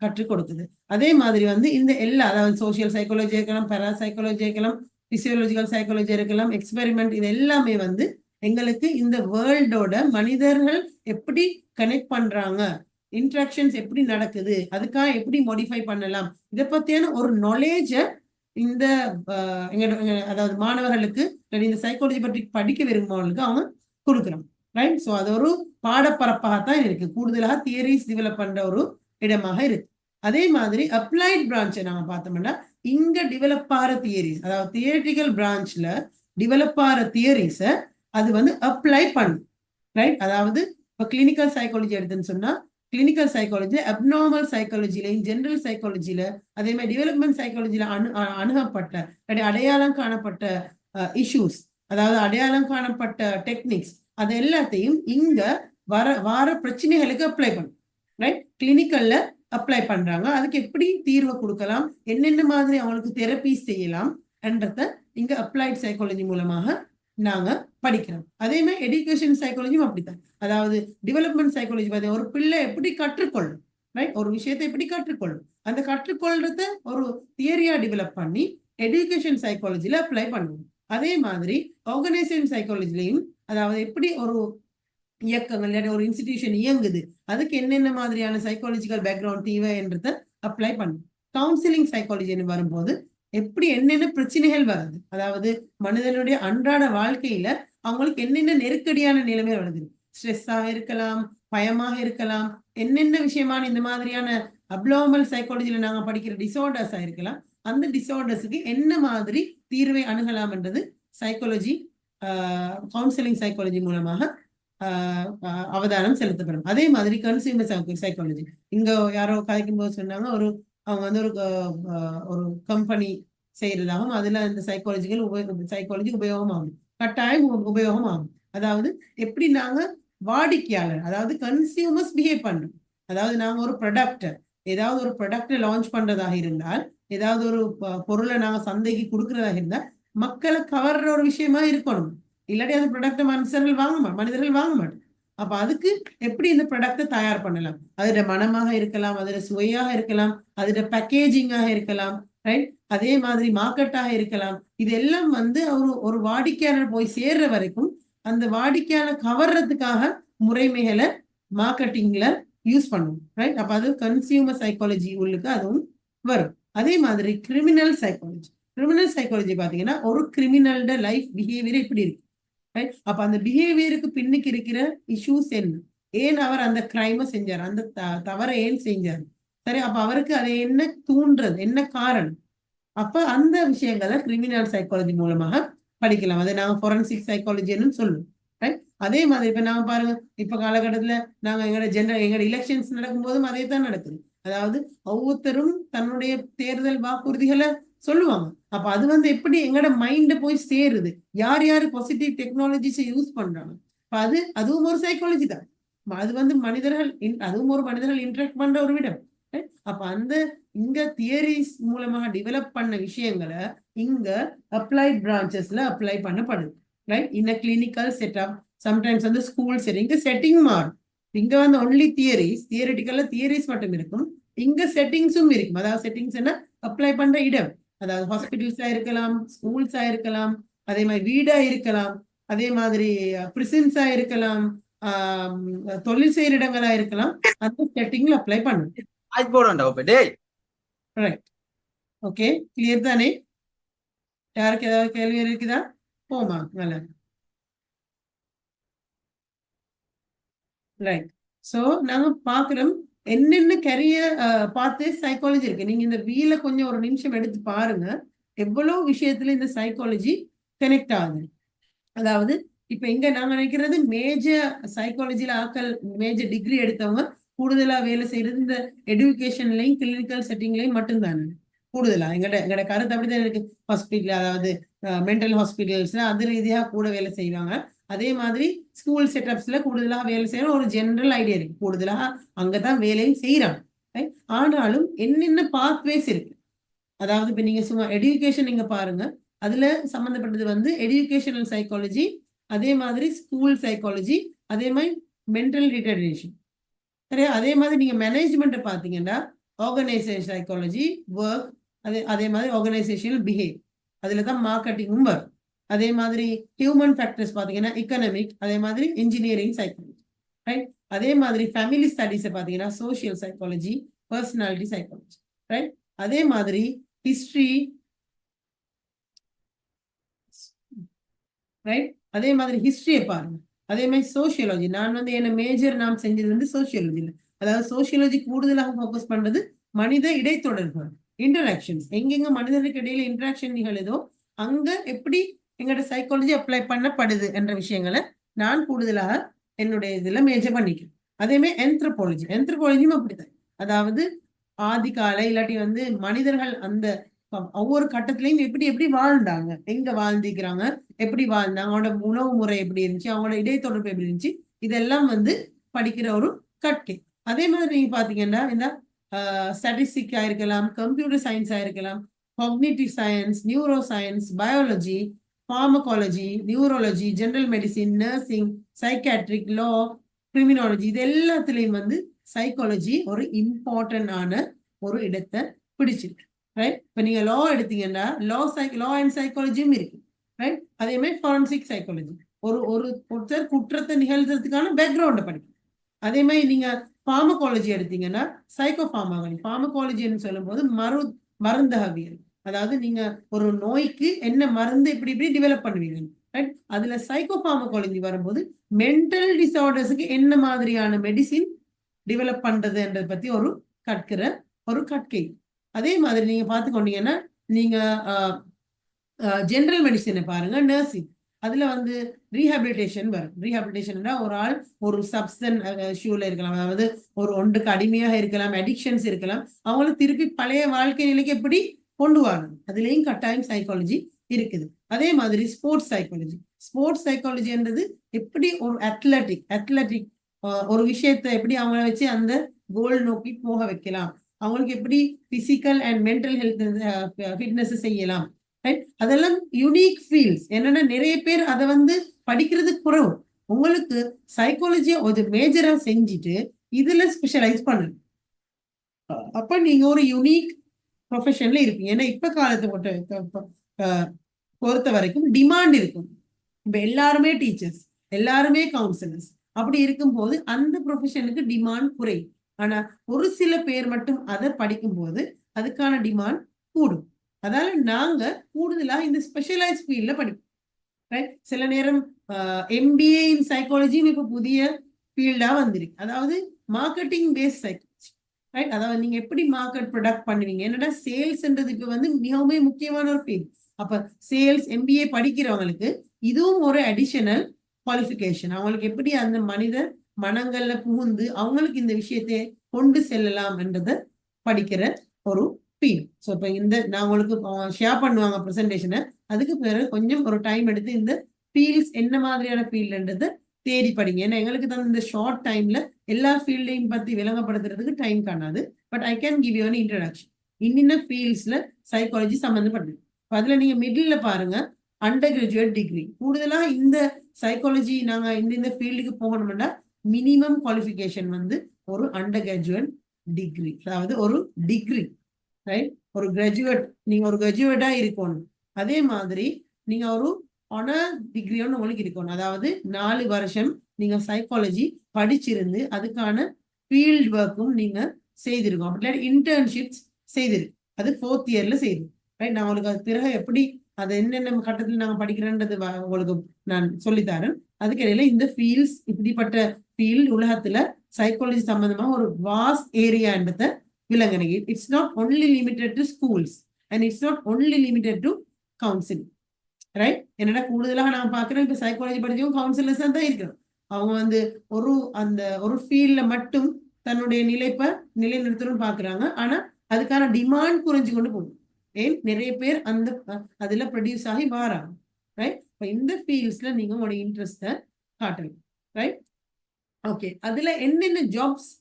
கற்றுக் கொடுக்குது. அதே மாதிரி வந்து இந்த எல்லா, அதாவது சோசியல் சைக்காலஜி இருக்கலாம், பேராசைக்காலஜி இருக்கலாம், பிசியோலஜிக்கல் சைக்காலஜி இருக்கலாம், எக்ஸ்பெரிமெண்ட், இது எல்லாமே வந்து எங்களுக்கு இந்த வேர்ல்டோட மனிதர்கள் எப்படி கனெக்ட் பண்றாங்க, இன்ட்ராக்ஷன்ஸ் எப்படி நடக்குது, அதுக்காக எப்படி மாடிஃபை பண்ணலாம், இதை பத்தியான ஒரு நாலேஜை இந்த அதாவது மாணவர்களுக்கு இந்த சைக்காலஜி பற்றி படிக்க விரும்புவவர்களுக்கு அவங்க கொடுக்குறோம். ரைட், ஸோ அது ஒரு பாடப்பரப்பாகத்தான் இருக்கு, கூடுதலாக தியரிஸ் டெவலப் பண்ற ஒரு இடமாக இருக்கு. அதே மாதிரி அப்ளைட் பிரான்ச்சை நாம பார்த்தோம்னா இங்க டெவலப் ஆகிற தியரிஸ், அதாவது தியரிட்டிக்கல் பிரான்ச்ல டெவலப் ஆகிற தியரிஸை அது வந்து அப்ளை பண்ணும். ரைட், அதாவது இப்போ கிளினிக்கல் சைக்காலஜி எடுத்துன்னு சொன்னா கிளினிக்கல் சைக்காலஜி, அப்நார்மல் சைக்காலஜிலையும், ஜெனரல் சைக்காலஜில, அதே மாதிரி டெவலப்மெண்ட் சைக்காலஜில அணுகப்பட்ட அடையாளம் காணப்பட்ட இஷ்யூஸ், அதாவது அடையாளம் காணப்பட்ட டெக்னிக்ஸ், அது எல்லாத்தையும் இங்க வார பிரச்சனைகளுக்கு அப்ளை பண்ணும். ரைட், கிளினிக்கல்ல அப்ளை பண்றாங்க. அதுக்கு எப்படி தீர்வை கொடுக்கலாம், என்னென்ன மாதிரி அவங்களுக்கு தெரப்பி செய்யலாம் என்றத இங்க அப்ளைட் சைக்காலஜி மூலமாக நாங்க படிக்கிறோம். அதே மாதிரி எஜுகேஷன் சைக்காலஜியும் அப்படித்தான். அதாவது டெவலப்மெண்ட் சைக்காலஜி பார்த்தீங்கன்னா ஒரு பிள்ளை எப்படி கற்றுக்கொள்ளும், ரைட், ஒரு விஷயத்தை எப்படி கற்றுக்கொள்ளும், அந்த கற்றுக்கொள்றத ஒரு தியரியா டெவலப் பண்ணி எஜுகேஷன் சைக்காலஜில அப்ளை பண்ணுவோம். அதே மாதிரி ஆர்கனைசேஷன் சைக்காலஜிலையும், அதாவது எப்படி ஒரு இயக்கங்கள் இல்லாட்டி ஒரு இன்ஸ்டிடியூஷன் இயங்குது, அதுக்கு என்னென்ன மாதிரியான சைக்காலஜிக்கல் பேக்ரவுண்ட் தேவை என்றதை அப்ளை பண்ணும். கவுன்சிலிங் சைக்காலஜின்னு வரும்போது எப்படி என்னென்ன பிரச்சனைகள் வருது, அதாவது மனிதனுடைய அன்றாட வாழ்க்கையில அவங்களுக்கு என்னென்ன நெருக்கடியான நிலைமை வருது, ஸ்ட்ரெஸ்ஸாக இருக்கலாம், பயமாக இருக்கலாம், என்னென்ன விஷயமான இந்த மாதிரியான அப்நார்மல் சைக்காலஜில நாங்க படிக்கிற டிசார்டர்ஸா இருக்கலாம், அந்த டிசார்டர்ஸுக்கு என்ன மாதிரி தீர்வை அணுகலாம் என்றது சைக்காலஜி கவுன்சிலிங் சைக்காலஜி மூலமாக அவதானம் செலுத்தப்படும். அதே மாதிரி கன்சியூமர் சைக்காலஜி, இங்க யாரோ கதைக்கும் போது சொன்னாங்க, அவங்க வந்து ஒரு கம்பெனி செய்யறதாகவும் அதுல இந்த சைக்காலஜி உபயோகமாகும், கட்டாயம் உபயோகமாகும். அதாவது எப்படி நாங்க வாடிக்கையாளர், அதாவது கன்சியூமர்ஸ் பிஹேவ் பண்றோம், அதாவது நாங்க ஒரு ப்ராடக்ட், ஏதாவது ஒரு ப்ராடக்டை லான்ச் பண்றதாக இருந்தால், ஏதாவது ஒரு பொருளை நாங்க சந்தைக்கு கொடுக்கறதாக இருந்தால் மக்களை கவர்ற ஒரு விஷயமா இருக்கணும். இல்லாட்டி அந்த ப்ராடக்டை மனிதர்கள் வாங்க மாட்டோம். அப்ப அதுக்கு எப்படி இந்த ப்ராடக்டை தயார் பண்ணலாம், அதோட மனமாக இருக்கலாம், அதோட சுவையாக இருக்கலாம், அதோட பேக்கேஜிங்காக இருக்கலாம், ரைட், அதே மாதிரி மார்க்கெட்டாக இருக்கலாம். இதெல்லாம் வந்து ஒரு வாடிக்கையாளர் போய் சேர்ற வரைக்கும் அந்த வாடிக்கையாளர் கவர்றதுக்காக முறைமைகளை மார்க்கெட்டிங்ல யூஸ் பண்ணுவோம், ரைட். அப்ப அது கன்சியூமர் சைக்காலஜி உள்ளுக்கு அதுவும் வரும். அதே மாதிரி கிரிமினல் சைக்காலஜி பாத்தீங்கன்னா ஒரு கிரிமினல்ட லைஃப் பிஹேவியர் இப்படி இருக்கு, ரைட். அப்ப அந்த பிஹேவியருக்கு பின்னுக்கு இருக்கிற இஷ்யூஸ் என்ன, ஏன் அவர் அந்த கிரைமை செஞ்சார், அந்த தவறை ஏன் செஞ்சார், சரி, அப்ப அவருக்கு அதை என்ன தூண்டுறது, என்ன காரணம், அப்ப அந்த விஷயங்களை கிரிமினல் சைக்காலஜி மூலமாக படிக்கலாம். அதை நாங்க ஃபோரன்சிக் சைக்காலஜின்னு சொல்லுவோம், ரைட். அதே மாதிரி இப்ப நாங்க பாருங்க, இப்ப காலகட்டத்துல நாங்க எங்களோட எலெக்ஷன்ஸ் நடக்கும் போதும் அதே தான் நடக்குது. அதாவது ஒவ்வொருத்தரும் தன்னுடைய தேர்தல் வாக்குறுதிகளை சொல்லுவாங்க. அப்ப அது வந்து எப்படி எங்களோட மைண்ட போய் சேருது, யார் யாரு பாசிட்டிவ் டெக்னாலஜிஸை யூஸ் பண்றாங்க, அதுவும் ஒரு சைக்காலஜி தான். அது வந்து அதுவும் ஒரு மனிதர்கள் இன்டராக்ட் பண்ற ஒரு விடம். அப்ப இங்க தியரிஸ் மூலமாக டெவலப் பண்ண விஷயங்களை இங்க அப்ளைட் பிரான்ச்சஸ்ல அப்ளை பண்ணப்படுது, right. In clinical setup, sometimes வந்து ஸ்கூல் செட்டிங், செட்டிங் மாறும். இங்க வந்து ஒன்லி தியரிஸ் மட்டும் இருக்கும், இங்க செட்டிங்ஸும் இருக்கும். அதாவது செட்டிங்ஸ் என்ன, அப்ளை பண்ற இடம், அதாவது ஹாஸ்பிட்டல்ஸா இருக்கலாம், ஸ்கூல்ஸா இருக்கலாம், அதே மாதிரி வீடா இருக்கலாம், அதே மாதிரி பிரிசன்ஸா இருக்கலாம், தொழில் செய்யற இடங்களா இருக்கலாம். அந்த செட்டிங்ல அப்ளை பண்ணும், ரைட். ஓகே, கிளியர் தானே? யாருக்கு ஏதாவது கேள்வி இருக்குதா? போமா, நல்ல, ரைட். சோ நாங்க பாக்குறோம் என்னென்ன கரியர் பார்த்து சைக்காலஜி இருக்கு. நீங்க இந்த வீல கொஞ்சம் ஒரு நிமிஷம் எடுத்து பாருங்க, எவ்வளவு விஷயத்துல இந்த சைக்காலஜி கனெக்ட் ஆகுது. அதாவது இப்ப இங்க நாங்க நினைக்கிறது மேஜர் சைக்காலஜில மேஜர் டிகிரி எடுத்தவங்க கூடுதலா வேலை செய்யறது இந்த எஜுகேஷன்லயும் கிளினிக்கல் செட்டிங்லயும் மட்டும்தானே கூடுதலா. எங்கட கருத்து அப்படிதான் இருக்கு. ஹாஸ்பிட்டல், அதாவது மென்டல் ஹாஸ்பிட்டல்ஸ்ல அது ரீதியா கூட வேலை செய்வாங்க. அதே மாதிரி ஸ்கூல் செட்டப்ஸ்ல கூடுதலாக வேலை செய்யணும் ஒரு ஜெனரல் ஐடியா இருக்கு, கூடுதலாக அங்கதான் வேலையும் செய்யறாங்க. ஆனாலும் என்னென்ன பாத்வேஸ் இருக்கு, அதாவது இப்ப நீங்க சும்மா எஜுகேஷன் நீங்க பாருங்க, அதுல சம்பந்தப்பட்டது வந்து எஜுகேஷனல் சைக்காலஜி, அதே மாதிரி ஸ்கூல் சைக்காலஜி, அதே மாதிரி மென்டல் ரிட்டர்டேஷன், சரியா. அதே மாதிரி நீங்க மேனேஜ்மெண்ட் பாத்தீங்கன்னா ஆர்கனைசேஷன் சைக்காலஜி, ஒர்க், அதே மாதிரி ஆர்கனைசேஷனல் பிஹேவ், அதுலதான் மார்க்கெட்டிங்கும் வரும். அதே மாதிரி ஹியூமன் ஃபேக்டர்ஸ் பாத்தீங்கன்னா எக்கனாமிக், அதே மாதிரி இன்ஜினியரிங் சைக்காலஜி, ரைட். அதே மாதிரி ஃபேமிலி ஸ்டடிஸ் பாத்தீங்கன்னா social psychology, personality psychology, right. அதே மாதிரி ஹிஸ்டரி, ரைட். அதே மாதிரி ஹிஸ்டரியை பாருங்க. அதே மாதிரி சோசியாலஜி, நான் வந்து என்ன மேஜர் நாம் செஞ்சது வந்து சோசியாலஜில, அதாவது சோசியாலஜி கூடுதலாக ஃபோக்கஸ் பண்றது மனித இடைத்தொடர்பு, இன்டராக்ஷன்ஸ், எங்கெங்க மனிதர்களுக்கு இடையில இன்டராக்ஷன் நிகழுதோ அங்க எப்படி எங்களோட சைக்காலஜி அப்ளை பண்ணப்படுது என்ற விஷயங்களை நான் கூடுதலாக என்னுடைய இதுல மேஜர் பண்ணிக்கிறேன், அதே மாதிரி anthropologyயும் அப்படித்தான். அதாவது ஆதிகால இல்லாட்டி வந்து மனிதர்கள் அந்த ஒவ்வொரு கட்டத்திலையும் எப்படி எப்படி வாழ்ந்தாங்க, எங்க வாழ்ந்திருக்கிறாங்க, எப்படி வாழ்ந்தாங்க, அவங்களோட உணவு முறை எப்படி இருந்துச்சு, அவங்களோட இடைத்தொடர்பு எப்படி இருந்துச்சு, இதெல்லாம் வந்து படிக்கிற ஒரு கற்கை. அதே மாதிரி நீங்க பாத்தீங்கன்னா இந்த ஸ்டாட்டிஸ்டிக்கா இருக்கலாம், கம்ப்யூட்டர் சயின்ஸா இருக்கலாம், cognitive science, neuro science, biology, pharmacology, neurology, general medicine, nursing, psychiatric, law, criminology, இது எல்லாத்துலயும் வந்து சைக்காலஜி ஒரு இம்பார்ட்டன்டான ஒரு இடத்தை பிடிச்சிருக்கு. ரைட்? இப்போ நீங்க லா எடுத்தீங்கன்னா லா அண்ட் சைக்காலஜியும் இருக்கு. ரைட்? அதே மாதிரி ஃபாரன்சிக் சைக்காலஜி ஒருத்தர் குற்றத்தை நிகழ்த்துறதுக்கான பேக்ரவுண்டை படிக்கும். அதே மாதிரி நீங்க ஃபார்மகாலஜி எடுத்தீங்கன்னா ஃபார்மகாலஜின்னு சொல்லும் போது மருந்தகவியல், அதாவது நீங்க ஒரு நோய்க்கு என்ன மருந்து இப்படி இப்படி டெவலப் பண்ணுவீங்க. ரைட்? அதுல சைக்கோஃபார்மகாலஜி வரும்போது மென்டல் டிசார்டர்ஸுக்கு என்ன மாதிரியான மெடிசின் டெவலப் பண்றதுன்றதை பத்தி கற்கிற ஒரு கற்கை. அதே மாதிரி நீங்க பார்த்துக்கொண்டீங்கன்னா நீங்க ஜெனரல் மெடிசினை பாருங்க, நர்சிங், அதுல வந்து ரீஹாபிலிட்டேஷன் வரும். ரீஹாபிலிட்டேஷன்னா ஒரு ஆள் ஒரு சப்ஸ்டன் இஷ்யூல இருக்கலாம், அதாவது ஒரு ஒன்றுக்கு அடிமையாக இருக்கலாம், அடிக்ஷன்ஸ் இருக்கலாம், அவங்கள திருப்பி பழைய வாழ்க்கை நிலைக்கு எப்படி கொண்டு வரணும், அதுலேயும் கட்டாயம் சைக்காலஜி இருக்குது. அதே மாதிரி ஸ்போர்ட்ஸ் சைக்காலஜின்றது எப்படி ஒரு அத்லட்டிக் ஒரு விஷயத்தை எப்படி அவங்கள வச்சு அந்த கோல் நோக்கி போக வைக்கலாம், அவங்களுக்கு எப்படி physical and mental health fitness செய்யலாம். அதெல்லாம் யூனிக் ஃபீல்ட்ஸ். என்னன்னா நிறைய பேர் அதை வந்து படிக்கிறது குறவு. உங்களுக்கு சைக்காலஜியை ஒரு மேஜரா செஞ்சுட்டு இதுல ஸ்பெஷலைஸ் பண்ணணும். அப்ப நீங்க ஒரு யூனிக் ப்ரொஃபஷன்ல இருப்பீங்க. ஏன்னா இப்ப காலத்தை பொறுத்த வரைக்கும் டிமாண்ட் இருக்கும். இப்ப எல்லாருமே டீச்சர்ஸ், எல்லாருமே கவுன்சிலர்ஸ், அப்படி இருக்கும்போது அந்த ப்ரொஃபஷனுக்கு டிமாண்ட் குறையும். ஆனா ஒரு சில பேர் மட்டும் அதை படிக்கும் போது அதுக்கான டிமாண்ட் கூடும். அதனால நாங்க கூடுதலா இந்த ஸ்பெஷலைஸ் ஃபீல்ட்ல படிப்போம். ரைட்? சில நேரம் MBA இன் சைக்காலஜியும் இப்ப புதிய ஃபீல்டா வந்திருக்கு. அதாவது மார்க்கெட்டிங் பேஸ்ட் சைக்காலஜி. ரைட்? அதாவது நீங்க எப்படி மார்க்கெட் ப்ரொடக்ட் பண்ணுவீங்க, என்னடா சேல்ஸ்ன்றது இப்ப வந்து மிகவும் முக்கியமான ஒரு ஃபீல்ட். அப்ப சேல்ஸ் MBA படிக்கிறவங்களுக்கு இதுவும் ஒரு அடிஷனல் குவாலிஃபிகேஷன். அவங்களுக்கு எப்படி அந்த மனித மனங்கள்ல புகுந்து அவங்களுக்கு இந்த விஷயத்தை கொண்டு செல்லலாம் என்றதை படிக்கிற ஒரு ஃபீல்ட். ஸோ இப்போ நான் உங்களுக்கு ஷேர் பண்ணுவாங்க ப்ரெசன்டேஷனை, அதுக்கு பிறகு கொஞ்சம் ஒரு டைம் எடுத்து இந்த ஃபீல்ட்ஸ் என்ன மாதிரியான ஃபீல்டுன்றதை தேடி படிங்க. ஏன்னா எங்களுக்கு தான் இந்த ஷார்ட் டைம்ல எல்லா ஃபீல்டையும் பத்தி விளங்கப்படுத்துறதுக்கு டைம் காணாது. But I can give you an introduction. இன்னின்ன ஃபீல்ட்ஸ்ல சைக்காலஜி சம்மந்தப்பட்டது. அதுல நீங்க மிடில் பாருங்க, அண்டர் கிராஜுவேட் டிகிரி. கூடுதலா இந்த சைக்காலஜி நாங்க இந்த ஃபீல்டுக்கு போகணும்னா மினிமம் குவாலிஃபிகேஷன் வந்து ஒரு அண்டர் கிராஜுவேட் டிகிரி, அதாவது ஒரு டிகிரி. ரைட்? ஒரு கிராஜுவேட், நீங்க ஒரு கிராஜுவேட்டா இருக்கணும். அதே மாதிரி நீங்க ஒரு ஆனர் டிகிரியோன்னு உங்களுக்கு இருக்கணும். அதாவது 4 வருஷம் நீங்க சைக்காலஜி படிச்சிருந்து அதுக்கான ஃபீல்ட் ஒர்க்கும் நீங்க செய்திருக்கோம். அப்படி இன்டர்ன்ஷிப்ஸ் செய்திருக்கு, அது 4th இயர்ல செய்து. ரைட்? நான் உங்களுக்கு அது பிறகு எப்படி அதை என்னென்ன கட்டத்தில் நாங்கள் படிக்கிறேன்றது உங்களுக்கு நான் சொல்லித்தரேன். அதுக்கிடையில இந்த ஃபீல்ட்ஸ், இப்படிப்பட்ட ஃபீல்ட் உலகத்துல சைக்காலஜி சம்பந்தமா ஒரு வாஸ்ட் ஏரியான்றதை விளங்குறீங்க. It's not only limited to schools and it's not only limited to counselling. Right? என்னடா கூடுதலாக நான் பார்க்குறேன் இப்போ சைக்காலஜி படிச்சவங்க கவுன்சிலர்ஸ் தான் இருக்கிறோம். அவங்க வந்து ஒரு ஃபீல்ட்ல மட்டும் தன்னுடைய நிலைநிறுத்தணும்னு பார்க்குறாங்க. ஆனா அதுக்கான டிமாண்ட் குறைஞ்சு கொண்டு போகும். ஏன்? நிறைய பேர் அதுல ப்ரொடியூஸ் ஆகி வராங்க. ரைட்? இப்போ இந்த ஃபீல்ட்ஸ்ல நீங்க உங்களுடைய இன்ட்ரெஸ்ட்டை காட்டணும். ரைட்? ஓகே, அதுல என்னென்ன ஜாப்ஸ்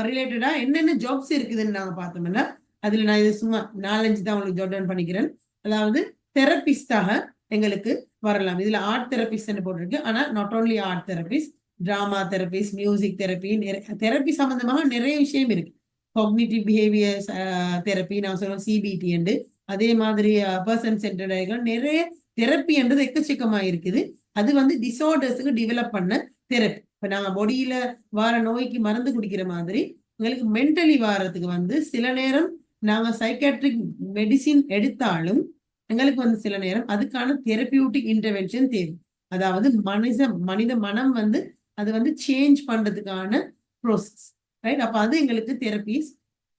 ரிலேட்டடா என்னென்ன ஜாப்ஸ் இருக்குதுன்னு நாங்க பார்த்தோம்னா, அதுல நான் இது சும்மா 4-5 தான் உங்களுக்கு ஜாட் டவுன் பண்ணிக்கிறேன். அதாவது தெரபிஸ்டாக எங்களுக்கு வரலாம். இதுல ஆர்ட் தெரபிஸ்ட் போட்டிருக்கு. ஆனா not only art therapist, drama therapist, music therapy, therapy சம்பந்தமாக நிறைய விஷயம் இருக்கு. காக்னிட்டிவ் பிஹேவியர் தெரப்பி, நான் சொல்லுவேன் CBT என்று. அதே மாதிரி பர்சன் சென்டர்ட் நிறைய தெரப்பி என்றது எக்கச்சக்கமா இருக்குது. அது வந்து டிசார்டர்ஸுக்கு டெவலப் பண்ண தெரப்பி. இப்ப நாங்க பாடியில வார நோய்க்கு மருந்து குடிக்கிற மாதிரி எங்களுக்கு மென்டலி வாரத்துக்கு வந்து சில நேரம் நாங்க சைக்காட்ரிக் மெடிசின் எடுத்தாலும் எங்களுக்கு வந்து சில நேரம் அதுக்கான தெரப்பியூட்டிக் இன்டர்வென்ஷன் தேவை. அதாவது மனித மனம் வந்து அது வந்து சேஞ்ச் பண்றதுக்கான ப்ரோசஸ். ரைட்? அப்ப அது எங்களுக்கு தெரப்பிஸ்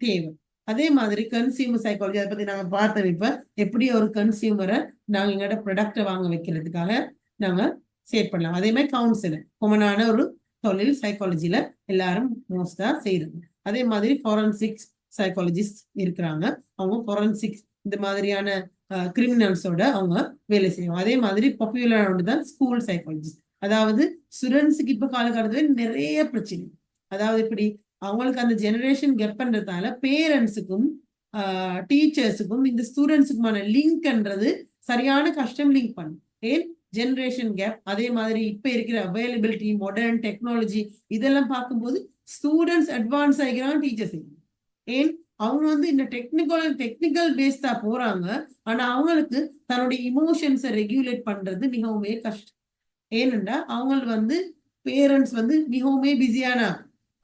தேவை. அதே மாதிரி கன்சியூமர் சைக்காலஜி, அதை பத்தி நாங்க பார்த்தோம். இப்ப எப்படி ஒரு கன்சியூமரை நாங்க எங்களோட ப்ரொடக்டை வாங்க வைக்கிறதுக்காக நாங்க செட் பண்ணலாம். அதே மாதிரி கவுன்சிலர், காமனான ஒரு தொழில் சைக்காலஜில எல்லாரும் மோஸ்டா செய்யறது. அதே மாதிரி ஃபாரன்சிக்ஸ் சைக்காலஜிஸ்ட் இருக்கிறாங்க, அவங்க ஃபாரன்சிக்ஸ் இந்த மாதிரியான கிரிமினல்ஸோட அவங்க வேலை செய்வாங்க. அதே மாதிரி பாப்புலர் தான் ஸ்கூல் சைக்காலஜிஸ்ட். அதாவது ஸ்டூடெண்ட்ஸுக்கு இப்ப காலகட்டத்தில் நிறைய பிரச்சனை, அதாவது இப்படி அவங்களுக்கு அந்த ஜெனரேஷன் கெப் பண்றதால பேரண்ட்ஸுக்கும் டீச்சர்ஸுக்கும் இந்த ஸ்டூடெண்ட்ஸுக்குமான லிங்க்ன்றது சரியான கஷ்டம் லிங்க் பண்ணும். ஏன் ஜெனரேஷன் கேப், அதே மாதிரி இப்ப இருக்கிற அவைலபிலிட்டி, மாடர்ன் டெக்னாலஜி இதெல்லாம் பார்க்கும்போது ஸ்டூடெண்ட்ஸ் அட்வான்ஸ் ஆகிக்கிறாங்க, டீச்சர்ஸ். ஏன் அவங்க வந்து இந்த டெக்னிக்கல் பேஸ்டா போறாங்க, ஆனா அவங்களுக்கு தன்னுடைய இமோஷன்ஸை ரெகுலேட் பண்றது மிகவுமே கஷ்டம். ஏனென்றா அவங்க வந்து பேரண்ட்ஸ் வந்து மிகவுமே பிஸியான,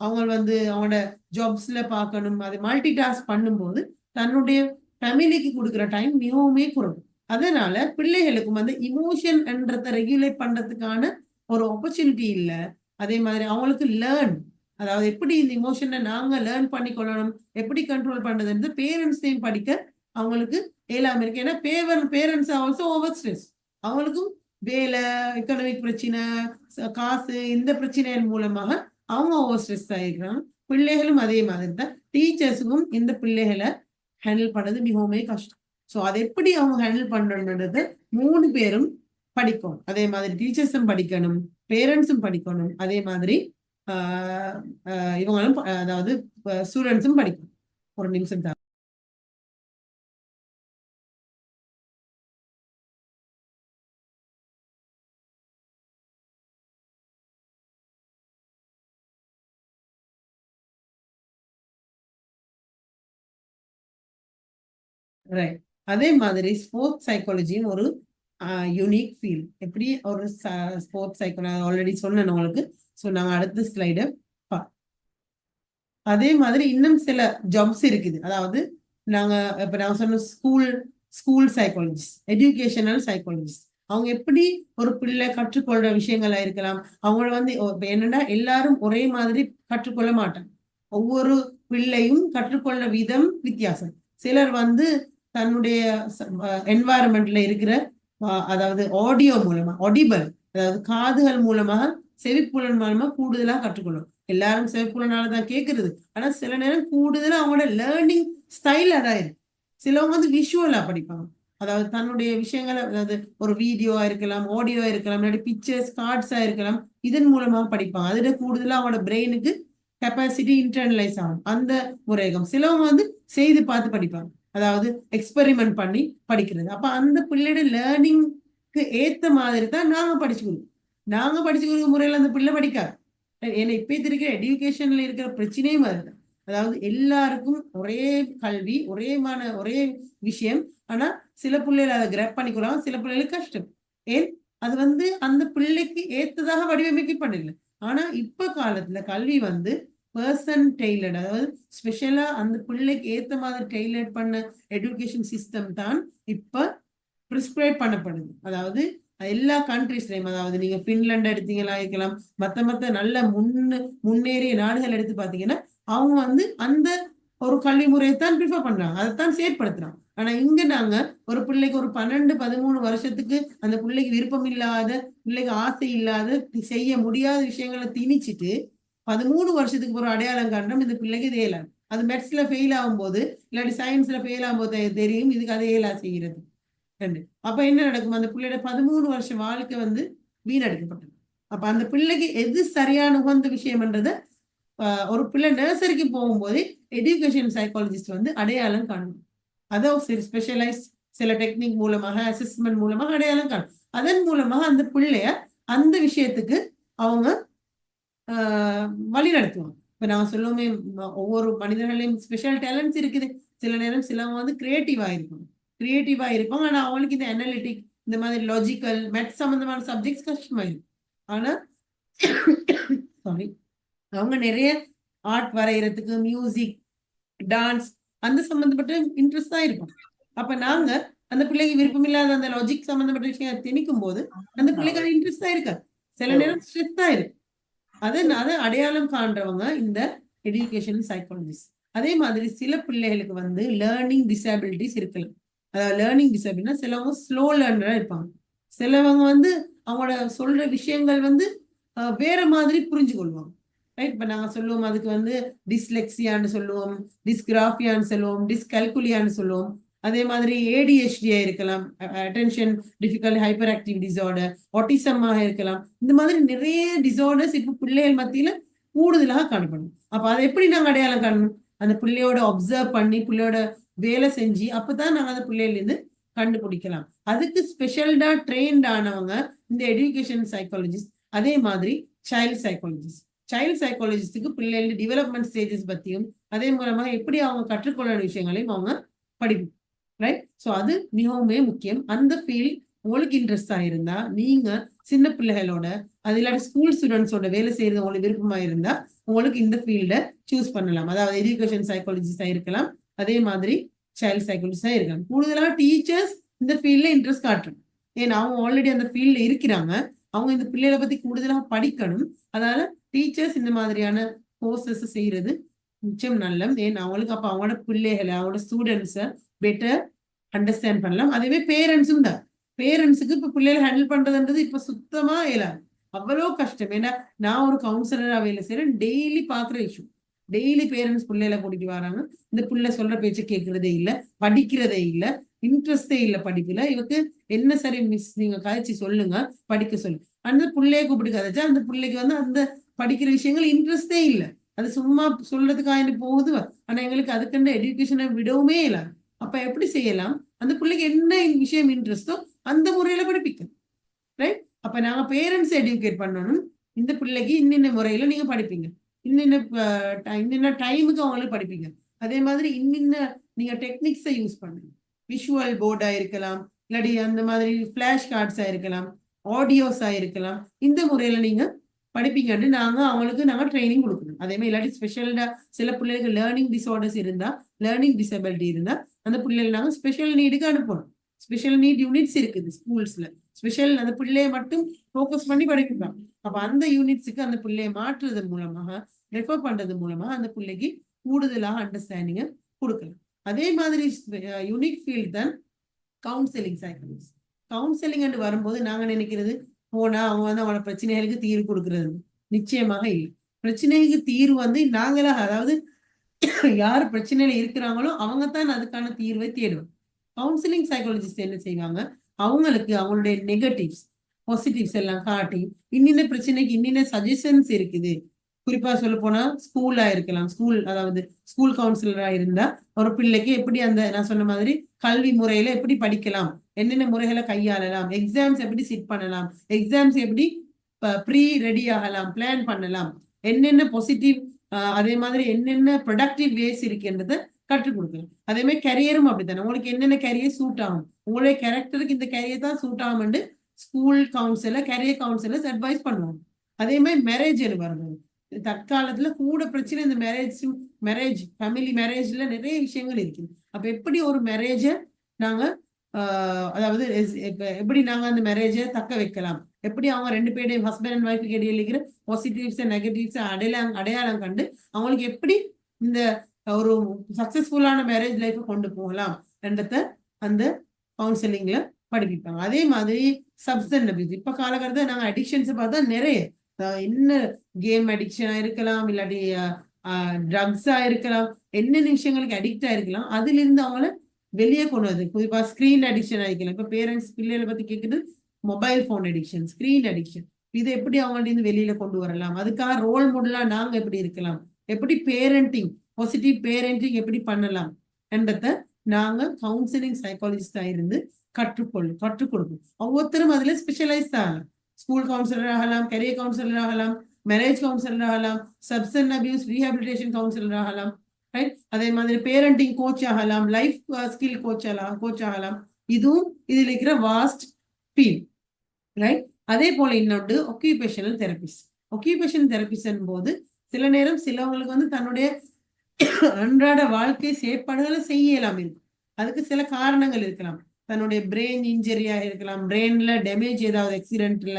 அவங்க வந்து அவங்களோட ஜாப்ஸ்ல பார்க்கணும், அதை மல்டி டாஸ்க் பண்ணும்போது தன்னுடைய ஃபேமிலிக்கு கொடுக்குற டைம் மிகவுமே குறைவு. அதனால பிள்ளைகளுக்கும் வந்து இமோஷன் என்றதை ரெகுலேட் பண்றதுக்கான ஒரு ஆப்பர்ச்சுனிட்டி இல்லை. அதே மாதிரி அவங்களுக்கு லேர்ன், அதாவது எப்படி இந்த இமோஷனை நாங்க லேர்ன் பண்ணிக்கொள்ளணும், எப்படி கண்ட்ரோல் பண்றதுன்றது பேரண்ட்ஸையும் படிக்க அவங்களுக்கு இயலாம இருக்கு. ஏன்னா பேரண்ட்ஸ் ஆல்சோ ஓவர் ஸ்ட்ரெஸ், அவங்களுக்கும் வேலை, எக்கனாமிக் பிரச்சனை, காசு, இந்த பிரச்சனையின் மூலமாக அவங்க ஓவர் ஸ்ட்ரெஸ் ஆகிருக்கிறாங்க. பிள்ளைகளும் அதே மாதிரி தான், டீச்சர்ஸுக்கும் இந்த பிள்ளைகளை ஹேண்டில் பண்றது மிகவுமே கஷ்டம். ஸோ அதை எப்படி அவங்க ஹேண்டில் பண்றதுன்றது 3 பேரும் படிக்கணும். அதே மாதிரி டீச்சர்ஸும் படிக்கணும், பேரண்ட்ஸும் படிக்கணும், அதே மாதிரி இவங்களும் அதாவது ஸ்டூடெண்ட்ஸும் படிக்கணும். ஒரு நிமிஷம் தான். ரைட். அதே மாதிரி ஸ்போர்ட்ஸ் சைக்காலஜியும் ஒரு யூனிக் ஃபீல்ட். எப்படி ஒரு ஸ்போர்ட்ஸ் சைக்காலஜி ஆல்ரெடி சொன்னேன் உங்களுக்கு. ஸோ நாங்கள் அடுத்த ஸ்லைடு. அதே மாதிரி இன்னும் சில ஜாப்ஸ் இருக்குது. அதாவது நாங்க சொன்ன ஸ்கூல் சைக்காலஜிஸ்ட், எஜுகேஷனல் சைக்காலஜிஸ்ட், அவங்க எப்படி ஒரு பிள்ளை கற்றுக்கொள்ற விஷயங்களா இருக்கலாம். அவங்கள வந்து என்னன்னா எல்லாரும் ஒரே மாதிரி கற்றுக்கொள்ள மாட்டாங்க, ஒவ்வொரு பிள்ளையும் கற்றுக்கொள்ள விதம் வித்தியாசம். சிலர் வந்து தன்னுடைய என்வாயர்மெண்ட்ல இருக்கிற அதாவது ஆடியோ மூலமா, ஆடிபிள், அதாவது காதுகள் மூலமாக, செவிப்புலன் மூலமா கூடுதலா கற்றுக்கொள்ளும். எல்லாரும் செவிப்புலனாலதான் கேட்கறது, ஆனா சில நேரம் கூடுதலா அவங்களோட லேர்னிங் ஸ்டைல் அதான் இருக்கு. சிலவங்க வந்து விஷுவலா படிப்பாங்க, அதாவது தன்னுடைய விஷயங்களை, அதாவது ஒரு வீடியோவா இருக்கலாம், ஆடியோவா இருக்கலாம், இல்லாட்டி பிக்சர்ஸ், கார்ட்ஸா இருக்கலாம், இதன் மூலமா படிப்பாங்க. அதுல கூடுதலா அவங்களோட பிரெயினுக்கு கெப்பாசிட்டி இன்டர்னலைஸ் ஆகும் அந்த முறைகம். சிலவங்க வந்து செய்து பார்த்து படிப்பாங்க, அதாவது எக்ஸ்பெரிமெண்ட் பண்ணி படிக்கிறது. அப்ப அந்த பிள்ளையோட லேர்னிங்க்கு ஏத்த மாதிரி தான் நாங்க படிச்சு கொடுக்க முறையில அந்த பிள்ளை படிக்காது. ஏன்னா இப்ப இருக்கிற எஜுகேஷன்ல இருக்கிற பிரச்சனையும் அதுதான். அதாவது எல்லாருக்கும் ஒரே கல்வி, ஒரே விஷயம், ஆனா சில பிள்ளைகள் அதை கிராப் பண்ணிக்கிறாங்க, சில பிள்ளைகளுக்கு கஷ்டம். ஏன் அது வந்து அந்த பிள்ளைக்கு ஏத்ததாக வடிவமைக்கப்படல. ஆனா இப்ப காலத்துல கல்வி வந்து பர்சன் டெய்லர்ட், அதாவது ஸ்பெஷலா அந்த பிள்ளைக்கு ஏத்த மாதிரி டெய்லர்ட் பண்ண எஜுகேஷன் சிஸ்டம் தான் இப்ப பிரிஸ்கிரைப் பண்ணப்படுது. அதாவது எல்லா கண்ட்ரிஸ்லயும், அதாவது நீங்க பின்லாந்து எடுத்தீங்களா இருக்கலாம், மத்த நல்ல முன்னேறிய நாடுகள் எடுத்து பாத்தீங்கன்னா அவங்க வந்து அந்த ஒரு கல்வி முறையை தான் ப்ரிஃபர் பண்றாங்க, அதைத்தான் செயற்படுத்துறாங்க. ஆனா இங்க நாங்க ஒரு பிள்ளைக்கு ஒரு 12-13 வருஷத்துக்கு அந்த பிள்ளைக்கு விருப்பம் இல்லாத, பிள்ளைக்கு ஆசை இல்லாத, செய்ய முடியாத விஷயங்களை திணிச்சிட்டு 13 வருஷத்துக்கு ஒரு அடையாளம் காரணம் இந்த பிள்ளைக்கு தேயலாம். அது மேத்ஸ்ல ஃபெயில் ஆகும்போது, இல்லாட்டி சயின்ஸ்ல ஃபெயில் ஆகும்போது தெரியும் இதுக்கு அதே செய்கிறது. அப்ப என்ன நடக்கும், அந்த பிள்ளையோட 13 வருஷம் வாழ்க்கை வந்து வீணடிக்கப்பட்டது. அப்ப அந்த பிள்ளைக்கு எது சரியான உகந்த விஷயம்ன்றத ஒரு பிள்ளை நர்சரிக்கு போகும்போது எஜுகேஷன் சைக்காலஜிஸ்ட் வந்து அடையாளம் காணணும். அதை ஸ்பெஷலைஸ் சில டெக்னிக் மூலமாக, அசஸ்மெண்ட் மூலமாக அடையாளம் காணும். அதன் மூலமாக அந்த பிள்ளைய அந்த விஷயத்துக்கு அவங்க வழி நடத்துவாங்க. இப்ப நான் சொல்லுவோமே, ஒவ்வொரு மனிதர்களையும் ஸ்பெஷல் டேலண்ட்ஸ் இருக்குது. சில நேரம் சிலவங்க வந்து கிரியேட்டிவா இருப்பாங்க, ஆனா அவங்களுக்கு இந்த அனலிட்டிக், இந்த மாதிரி லாஜிக்கல், மேத்ஸ் சம்பந்தமான சப்ஜெக்ட்ஸ் கஷ்டமாயிருக்கும். ஆனா சாரி, அவங்க நிறைய ஆர்ட் வரைகிறதுக்கு, மியூசிக், டான்ஸ் அந்த சம்பந்தப்பட்ட இன்ட்ரெஸ்ட் தான் இருக்கும். அப்ப நாங்க அந்த பிள்ளைக்கு விருப்பம் இல்லாத அந்த லாஜிக் சம்பந்தப்பட்ட விஷயம் திணிக்கும் போது அந்த பிள்ளைக்கு அது இன்ட்ரெஸ்டா இருக்காது, சில நேரம் ஸ்ட்ரெஸ் தான் இருக்கு. அதை அடையாளம் காண்றவங்க இந்த எஜுகேஷன் சைக்காலஜிஸ்ட். அதே மாதிரி சில பிள்ளைகளுக்கு வந்து லேர்னிங் டிசபிலிட்டிஸ் இருக்கலாம். அதாவது லேர்னிங் டிசபிலிட்டினா சிலவங்க ஸ்லோ லேர்னரா இருப்பாங்க, சிலவங்க வந்து அவங்களோட சொல்ற விஷயங்கள் வந்து வேற மாதிரி புரிஞ்சு கொள்வாங்க. ரைட்? இப்ப நாங்க சொல்லுவோம் அதுக்கு வந்து டிஸ்லெக்சியான்னு சொல்லுவோம், டிஸ்கிராஃபியான்னு சொல்லுவோம், டிஸ்கல்குலியான்னு சொல்லுவோம். அதே மாதிரி ஏடிஹெச்டியா இருக்கலாம், attention difficult hyper active disorder, ஆட்டிசமாக இருக்கலாம். இந்த மாதிரி நிறைய டிசார்டர்ஸ் இப்ப பிள்ளைகள் மத்தியில கூடுதலாக காணப்படும். அப்ப அதை எப்படி நாங்க அடையாளம் காணணும்? அந்த பிள்ளையோட அப்சர்வ் பண்ணி பிள்ளையோட வேலை செஞ்சு அப்பதான் நாங்க அந்த பிள்ளையில இருந்து கண்டுபிடிக்கலாம். அதுக்கு ஸ்பெஷல்டா ட்ரெயின்ட் ஆனவங்க இந்த எஜுகேஷன் சைக்காலஜிஸ்ட், அதே மாதிரி சைல்ட் சைக்காலஜிஸ்ட். சைல்ட் சைக்காலஜிஸ்டுக்கு பிள்ளைகளோட டெவலப்மெண்ட் ஸ்டேஜஸ் பத்தியும் அதே மூலமா எப்படி அவங்க கற்றுக்கொள்ள விஷயங்களையும் அவங்க படிப்பு. ரைட்? ஸோ அது மிகவுமே முக்கியம். அந்த ஃபீல்ட் உங்களுக்கு இன்ட்ரெஸ்டா இருந்தா நீங்க சின்ன பிள்ளைகளோட அது இல்லாட்டி ஸ்கூல் ஸ்டூடெண்ட்ஸோட வேலை செய்யறது உங்களுக்கு விருப்பமா இருந்தா உங்களுக்கு இந்த ஃபீல்டை சூஸ் பண்ணலாம். அதாவது எஜுகேஷன் சைக்காலஜிஸ்டா இருக்கலாம், அதே மாதிரி சைல்ட் சைக்காலஜிஸ்டா இருக்கலாம். கூடுதலா டீச்சர்ஸ் இந்த ஃபீல்ட்ல இன்ட்ரெஸ்ட் காட்டுறோம். ஏன்னா அவங்க ஆல்ரெடி அந்த ஃபீல்ட்ல இருக்கிறாங்க, அவங்க இந்த பிள்ளைகளை பத்தி கூடுதலாக படிக்கணும். அதனால டீச்சர்ஸ் இந்த மாதிரியான கோர்சஸ் செய்யறது நிச்சயம் நல்லது. ஏன்னா அவங்களுக்கு அப்ப அவங்களோட பிள்ளைகளை அவங்களோட ஸ்டூடெண்ட்ஸை பெட்டர் அண்டர்ஸ்டாண்ட் பண்ணலாம். அதேவே பேரண்ட்ஸும் தான். பேரண்ட்ஸுக்கு இப்ப பிள்ளைகளை ஹேண்டில் பண்றதுன்றது இப்ப சுத்தமா இயலாது, அவ்வளோ கஷ்டம். ஏன்னா நான் ஒரு கவுன்சிலரா வேலை செய்யறேன், டெய்லி பாக்குற இஷ்யூ. டெய்லி பேரண்ட்ஸ் பிள்ளைகளை கூட்டிட்டு வராங்க, இந்த பிள்ளை சொல்ற பேச்சு கேட்கறதே இல்ல, படிக்கிறதே இல்ல, இன்ட்ரெஸ்டே இல்ல படிப்புல. இவக்கு என்ன சரி மிஸ் நீங்க கதைச்சு சொல்லுங்க, படிக்க சொல்லு. அந்த பிள்ளைய கூப்பிட்டு கதைச்சா அந்த பிள்ளைக்கு வந்து அந்த படிக்கிற விஷயங்கள் இன்ட்ரெஸ்டே இல்லை, அது சும்மா சொல்றதுக்காக போகுது. ஆனா எங்களுக்கு அதுக்குன்ற எஜுகேஷனை விடவுமே இல்லை. அப்ப எப்படி செய்யலாம்? அந்த பிள்ளைக்கு என்ன விஷயம் இன்ட்ரெஸ்டோ அந்த முறையில படிப்பிக்கணும். ரைட்? அப்ப நாங்க பேரண்ட்ஸ் எஜுகேட் பண்ணணும். இந்த பிள்ளைக்கு இன்னின்ன முறையில நீங்க படிப்பீங்க, இன்னின்ன டைமுக்கு அவங்களுக்கு படிப்பீங்க. அதே மாதிரி இன்னின்ன நீங்க டெக்னிக்ஸை யூஸ் பண்ணுங்க. விஷுவல் போர்டா இருக்கலாம், இல்லாட்டி அந்த மாதிரி பிளாஷ் கார்ட்ஸா இருக்கலாம், ஆடியோஸா இருக்கலாம். இந்த முறையில நீங்க படிப்பீங்கன்னு நாங்க ட்ரைனிங் கொடுக்கணும். அதே மாதிரி இல்லாட்டி ஸ்பெஷல்டா சில பிள்ளைகளுக்கு லேர்னிங் டிசார்டர்ஸ் இருந்தா, லேர்னிங் டிசபிலிட்டி இருந்தா அந்த பிள்ளைகள் நாங்க ஸ்பெஷல் நீடுக்கு அனுப்பணும். ஸ்பெஷல் நீட் யூனிட்ஸ் இருக்குது ஸ்கூல்ஸ்ல. ஸ்பெஷல் அந்த பிள்ளையை மட்டும் ஃபோக்கஸ் பண்ணி படிக்கலாம். அப்ப அந்த யூனிட்ஸுக்கு அந்த பிள்ளையை மாற்றுறது மூலமாக, ரெஃபர் பண்றது மூலமா அந்த பிள்ளைக்கு கூடுதலாக அண்டர்ஸ்டாண்டிங்கை கொடுக்கலாம். அதே மாதிரி யூனிக் ஃபீல்ட் தான் கவுன்சிலிங் சைக்காலஜி. கவுன்சிலிங் என்று வரும்போது நாங்க நினைக்கிறது போனா அவங்க வந்து அவங்களோட பிரச்சனைகளுக்கு தீர்வு கொடுக்கறது. நிச்சயமாக இல்லை. பிரச்சனைக்கு தீர்வு வந்து நாங்களாக, அதாவது யார் பிரச்சனையில இருக்கிறாங்களோ அவங்க தான் அதுக்கான தீர்வை தேடுவோம். கவுன்சிலிங் சைக்காலஜிஸ்ட் என்ன செய்வாங்க, அவங்களுக்கு அவங்களுடைய நெகட்டிவ்ஸ் பாசிட்டிவ்ஸ் எல்லாம் காட்டி இன்னின்ன பிரச்சனைக்கு இன்னின்ன சஜஷன்ஸ் இருக்குது. குறிப்பா சொல்ல போனா ஸ்கூலா இருக்கலாம், அதாவது ஸ்கூல் கவுன்சிலரா இருந்தா ஒரு பிள்ளைக்கு எப்படி அந்த நான் சொன்ன மாதிரி கல்வி முறையில எப்படி படிக்கலாம், என்னென்ன முறைகளை கையாளலாம், எக்ஸாம்ஸ் எப்படி சிட் பண்ணலாம், எக்ஸாம்ஸ் எப்படி ப்ரீ ரெடி ஆகலாம், பிளான் பண்ணலாம், என்னென்ன பாசிட்டிவ் அதே மாதிரி என்னென்ன ப்ரொடக்டிவ் வேஸ் இருக்குன்றதை கற்றுக் கொடுக்கலாம். அதே மாதிரி கரியரும் அப்படித்தானே, உங்களுக்கு என்னென்ன கரியர் சூட் ஆகும், உங்களுடைய கேரக்டருக்கு இந்த கரியர் தான் சூட் ஆகும்னு school councillor career counsellors advice பண்ணுவாங்க. அதே மாதிரி மேரேஜ் வரும்போது தற்காலத்துல கூட பிரச்சனை இந்த மேரேஜ் ஃபேமிலி மேரேஜ்ல நிறைய விஷயங்கள் இருக்குது. அப்ப எப்படி ஒரு மேரேஜை நாங்க அதாவது எப்படி நாங்க அந்த மேரேஜை தக்க வைக்கலாம், எப்படி அவங்க ரெண்டு பேருடைய ஹஸ்பண்ட் அண்ட் ஒய்ஃபுக்கு இடையில இருக்கிற பாசிட்டிவ்ஸ் நெகட்டிவ்ஸ் அடையாளம் கண்டு அவங்களுக்கு எப்படி இந்த ஒரு சக்சஸ்ஃபுல்லான மேரேஜ் லைஃபை கொண்டு போகலாம் என்றத அந்த கவுன்சிலிங்ல படிப்பிப்பாங்க. அதே மாதிரி சப்ஸ்டன்ஸ் அபியூஸ். இப்ப காலகட்டத்தில் நாங்க அடிக்ஷன்ஸை பார்த்தா நிறைய என்ன கேம் அடிக்ஷனா இருக்கலாம், இல்லாட்டி ட்ரக்ஸா இருக்கலாம், என்னென்ன விஷயங்களுக்கு அடிக்டா இருக்கலாம். அதுல இருந்து அவங்கள வெளியே கொண்டு வருது. குறிப்பா ஸ்கிரீன் அடிக்ஷன் ஆகிக்கலாம். இப்ப பேரண்ட்ஸ் பிள்ளைகளை பத்தி கேட்குறது mobile phone addiction, screen addiction. இதை எப்படி அவங்கள்ட்ட இருந்து வெளியில கொண்டு வரலாம், அதுக்காக ரோல் மாடலா நாங்க எப்படி இருக்கலாம், எப்படி பேரண்டிங் பாசிட்டிவ் பேரண்டிங் எப்படி பண்ணலாம் என்றத நாங்க கவுன்சிலிங் சைக்காலஜிஸ்டா இருந்து கற்றுக் கொடுப்போம். ஒவ்வொருத்தரும் அதுல ஸ்பெஷலைஸ் ஆகலாம். ஸ்கூல் கவுன்சிலர் ஆகலாம், கரியர் கவுன்சிலர் ஆகலாம், மேரேஜ் கவுன்சிலர் ஆகலாம், சப்ஸ்டன்ஸ் அபியூஸ் ரீஹாபிலிட்டேஷன் கவுன்சிலர் ஆகலாம். ரைட்? அதே மாதிரி பேரண்டிங் கோச் ஆகலாம், லைஃப் ஸ்கில் கோச் ஆகலாம். இதுவும் இதுல இருக்கிற வாஸ்ட் ஃபீல்ட். ரைட்? அதே போல இன்னொன்று ஒக்யூபேஷனல் தெரபிஸ்ட். ஒக்யூபேஷன் தெரபிஸ்ட் போது சில நேரம் சிலவங்களுக்கு வந்து தன்னுடைய அன்றாட வாழ்க்கை செயற்பாடுகளை செய்யலாம் இருக்கும். அதுக்கு சில காரணங்கள் இருக்கலாம். தன்னுடைய பிரெயின் இன்ஜரியா இருக்கலாம், பிரெயின்ல டேமேஜ் ஏதாவது ஆக்சிடென்ட்ல,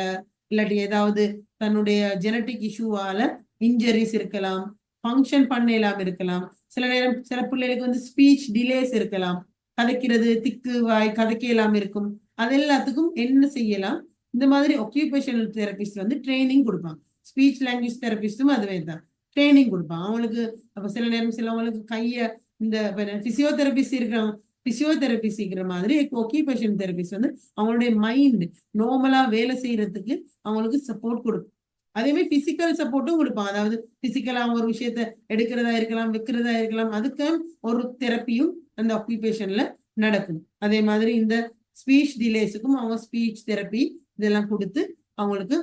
இல்லாட்டி ஏதாவது தன்னுடைய ஜெனட்டிக் இஷ்யூவால இன்ஜரிஸ் இருக்கலாம், ஃபங்க்ஷன் பண்ணலாம் இருக்கலாம். சில நேரம் சில பிள்ளைகளுக்கு வந்து ஸ்பீச் டிலேஸ் இருக்கலாம், கதைக்கிறது திக்கு வாய் கதைக்கலாம் இருக்கும். அது எல்லாத்துக்கும் என்ன செய்யலாம், இந்த மாதிரி ஒக்யூபேஷனல் தெரபிஸ்ட் வந்து ட்ரைனிங் கொடுப்பாங்க. ஸ்பீச் லாங்குவேஜ் தெரபிஸ்டும் அதுவே தான் ட்ரைனிங் கொடுப்பாங்க அவங்களுக்கு. அப்ப சில நேரம் சிலவங்களுக்கு இந்த பிசியோதெரபிஸ்ட் இருக்கிறாங்க, பிசியோதெரபி செய்கிற மாதிரி ஒக்கியூபேஷன் தெரபிஸ்ட் வந்து அவங்களுடைய மைண்ட் நார்மலா வேலை செய்யறதுக்கு அவங்களுக்கு சப்போர்ட் கொடுக்கும். அதே மாதிரி பிசிக்கல் சப்போர்ட்டும் கொடுப்பாங்க. அதாவது பிசிக்கலா அவங்க ஒரு விஷயத்த எடுக்கிறதா இருக்கலாம், வைக்கிறதா இருக்கலாம், அதுக்கு ஒரு தெரப்பியும் அந்த ஆக்குபேஷன்ல நடக்கும். அதே மாதிரி இந்த ஸ்பீச் டிலேஸுக்கும் அவங்க ஸ்பீச் தெரப்பி இதெல்லாம் கொடுத்து அவங்களுக்கு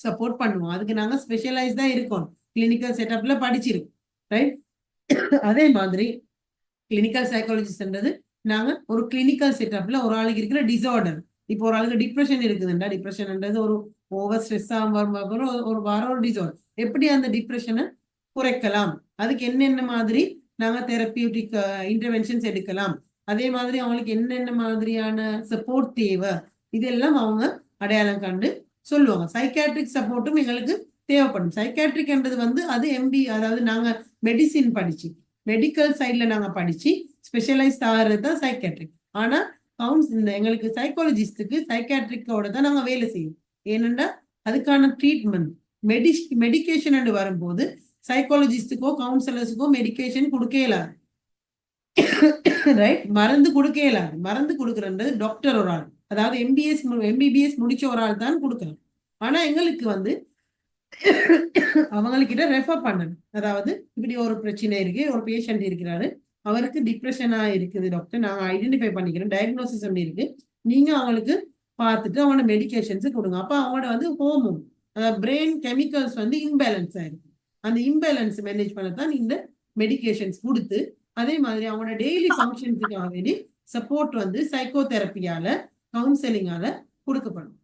சப்போர்ட் பண்ணுவோம். அதுக்கு நாங்க ஸ்பெஷலைஸ்டா இருக்கோம், கிளினிக்கல் செட்டப்ல படிச்சிருக்கோம், ரைட். அதே மாதிரி கிளினிக்கல் சைக்காலஜிஸ்ட்ன்றது நாங்க ஒரு கிளினிக்கல் செட்டப்ல ஒரு ஆளுக்கு இருக்கிற டிசார்டர், இப்போ ஒரு ஆளுக்கு டிப்ரெஷன் இருக்குதுண்டா, டிப்ரெஷன்ன்றது ஒரு ஓவர் ஸ்ட்ரெஸ்ஸா ஒரு டிசார்டர், எப்படி அந்த டிப்ரெஷனை குறைக்கலாம், அதுக்கு என்னென்ன மாதிரி நாங்க தெரப்பியூட்டிக் இன்டர்வென்ஷன்ஸ் எடுக்கலாம், அதே மாதிரி அவங்களுக்கு என்னென்ன மாதிரியான சப்போர்ட் தேவை, இதெல்லாம் அவங்க அடையாளம் கண்டு சொல்லுவாங்க. சைக்காட்ரிக் சப்போர்ட்டும் எங்களுக்கு தேவைப்படும். சைக்காட்ரிக்ன்றது வந்து அது எம்பி, அதாவது நாங்க மெடிசின் படிச்சு மெடிக்கல் சைட்ல நாங்க படிச்சு ஸ்பெஷலைஸ்ட் ஆகிறது தான் சைக்காட்ரிக். ஆனா எங்களுக்கு சைக்காலஜிஸ்டுக்கு சைக்காட்ரிக்கோட தான் நாங்க வேலை செய்வோம். ஏனென்றா அதுக்கான ட்ரீட்மெண்ட் மெடிக்கேஷன் வரும்போது சைக்காலஜிஸ்டுக்கோ கவுன்சிலர்ஸுக்கோ மெடிக்கேஷன் கொடுக்க இயலாது, ரைட். மருந்து கொடுக்க இயலாது. மருந்து கொடுக்கறது டாக்டர் ஒரு ஆள், அதாவது எம்பிபிஎஸ் முடிச்ச ஒரு ஆள் தான் கொடுக்கணும். ஆனா எங்களுக்கு வந்து அவங்கக்கிட்ட ரெஃபர் பண்ணணும். அதாவது இப்படி ஒரு பிரச்சனை இருக்கு, ஒரு பேஷண்ட் இருக்கிறாரு, அவருக்கு டிப்ரெஷனா இருக்குது டாக்டர், நாங்க ஐடென்டிஃபை பண்ணிக்கிறோம், டயக்னோசிஸ் ஒன்று இருக்கு, நீங்க அவங்களுக்கு பார்த்துட்டு அவங்களோட மெடிக்கேஷன்ஸ் கொடுங்க. அப்ப அவங்களோட வந்து ஹோமோன் பிரெயின் கெமிக்கல்ஸ் வந்து இம்பேலன்ஸ் ஆயிருக்கு, அந்த இம்பேலன்ஸ் மேனேஜ் பண்ணத்தான் இந்த மெடிக்கேஷன்ஸ் கொடுத்து, அதே மாதிரி அவங்களோட டெய்லி ஃபங்க்ஷன்ஸுக்காக வேண்டி சப்போர்ட் வந்து சைக்கோதெரப்பியால கவுன்சிலிங்கால கொடுக்கப்படும்,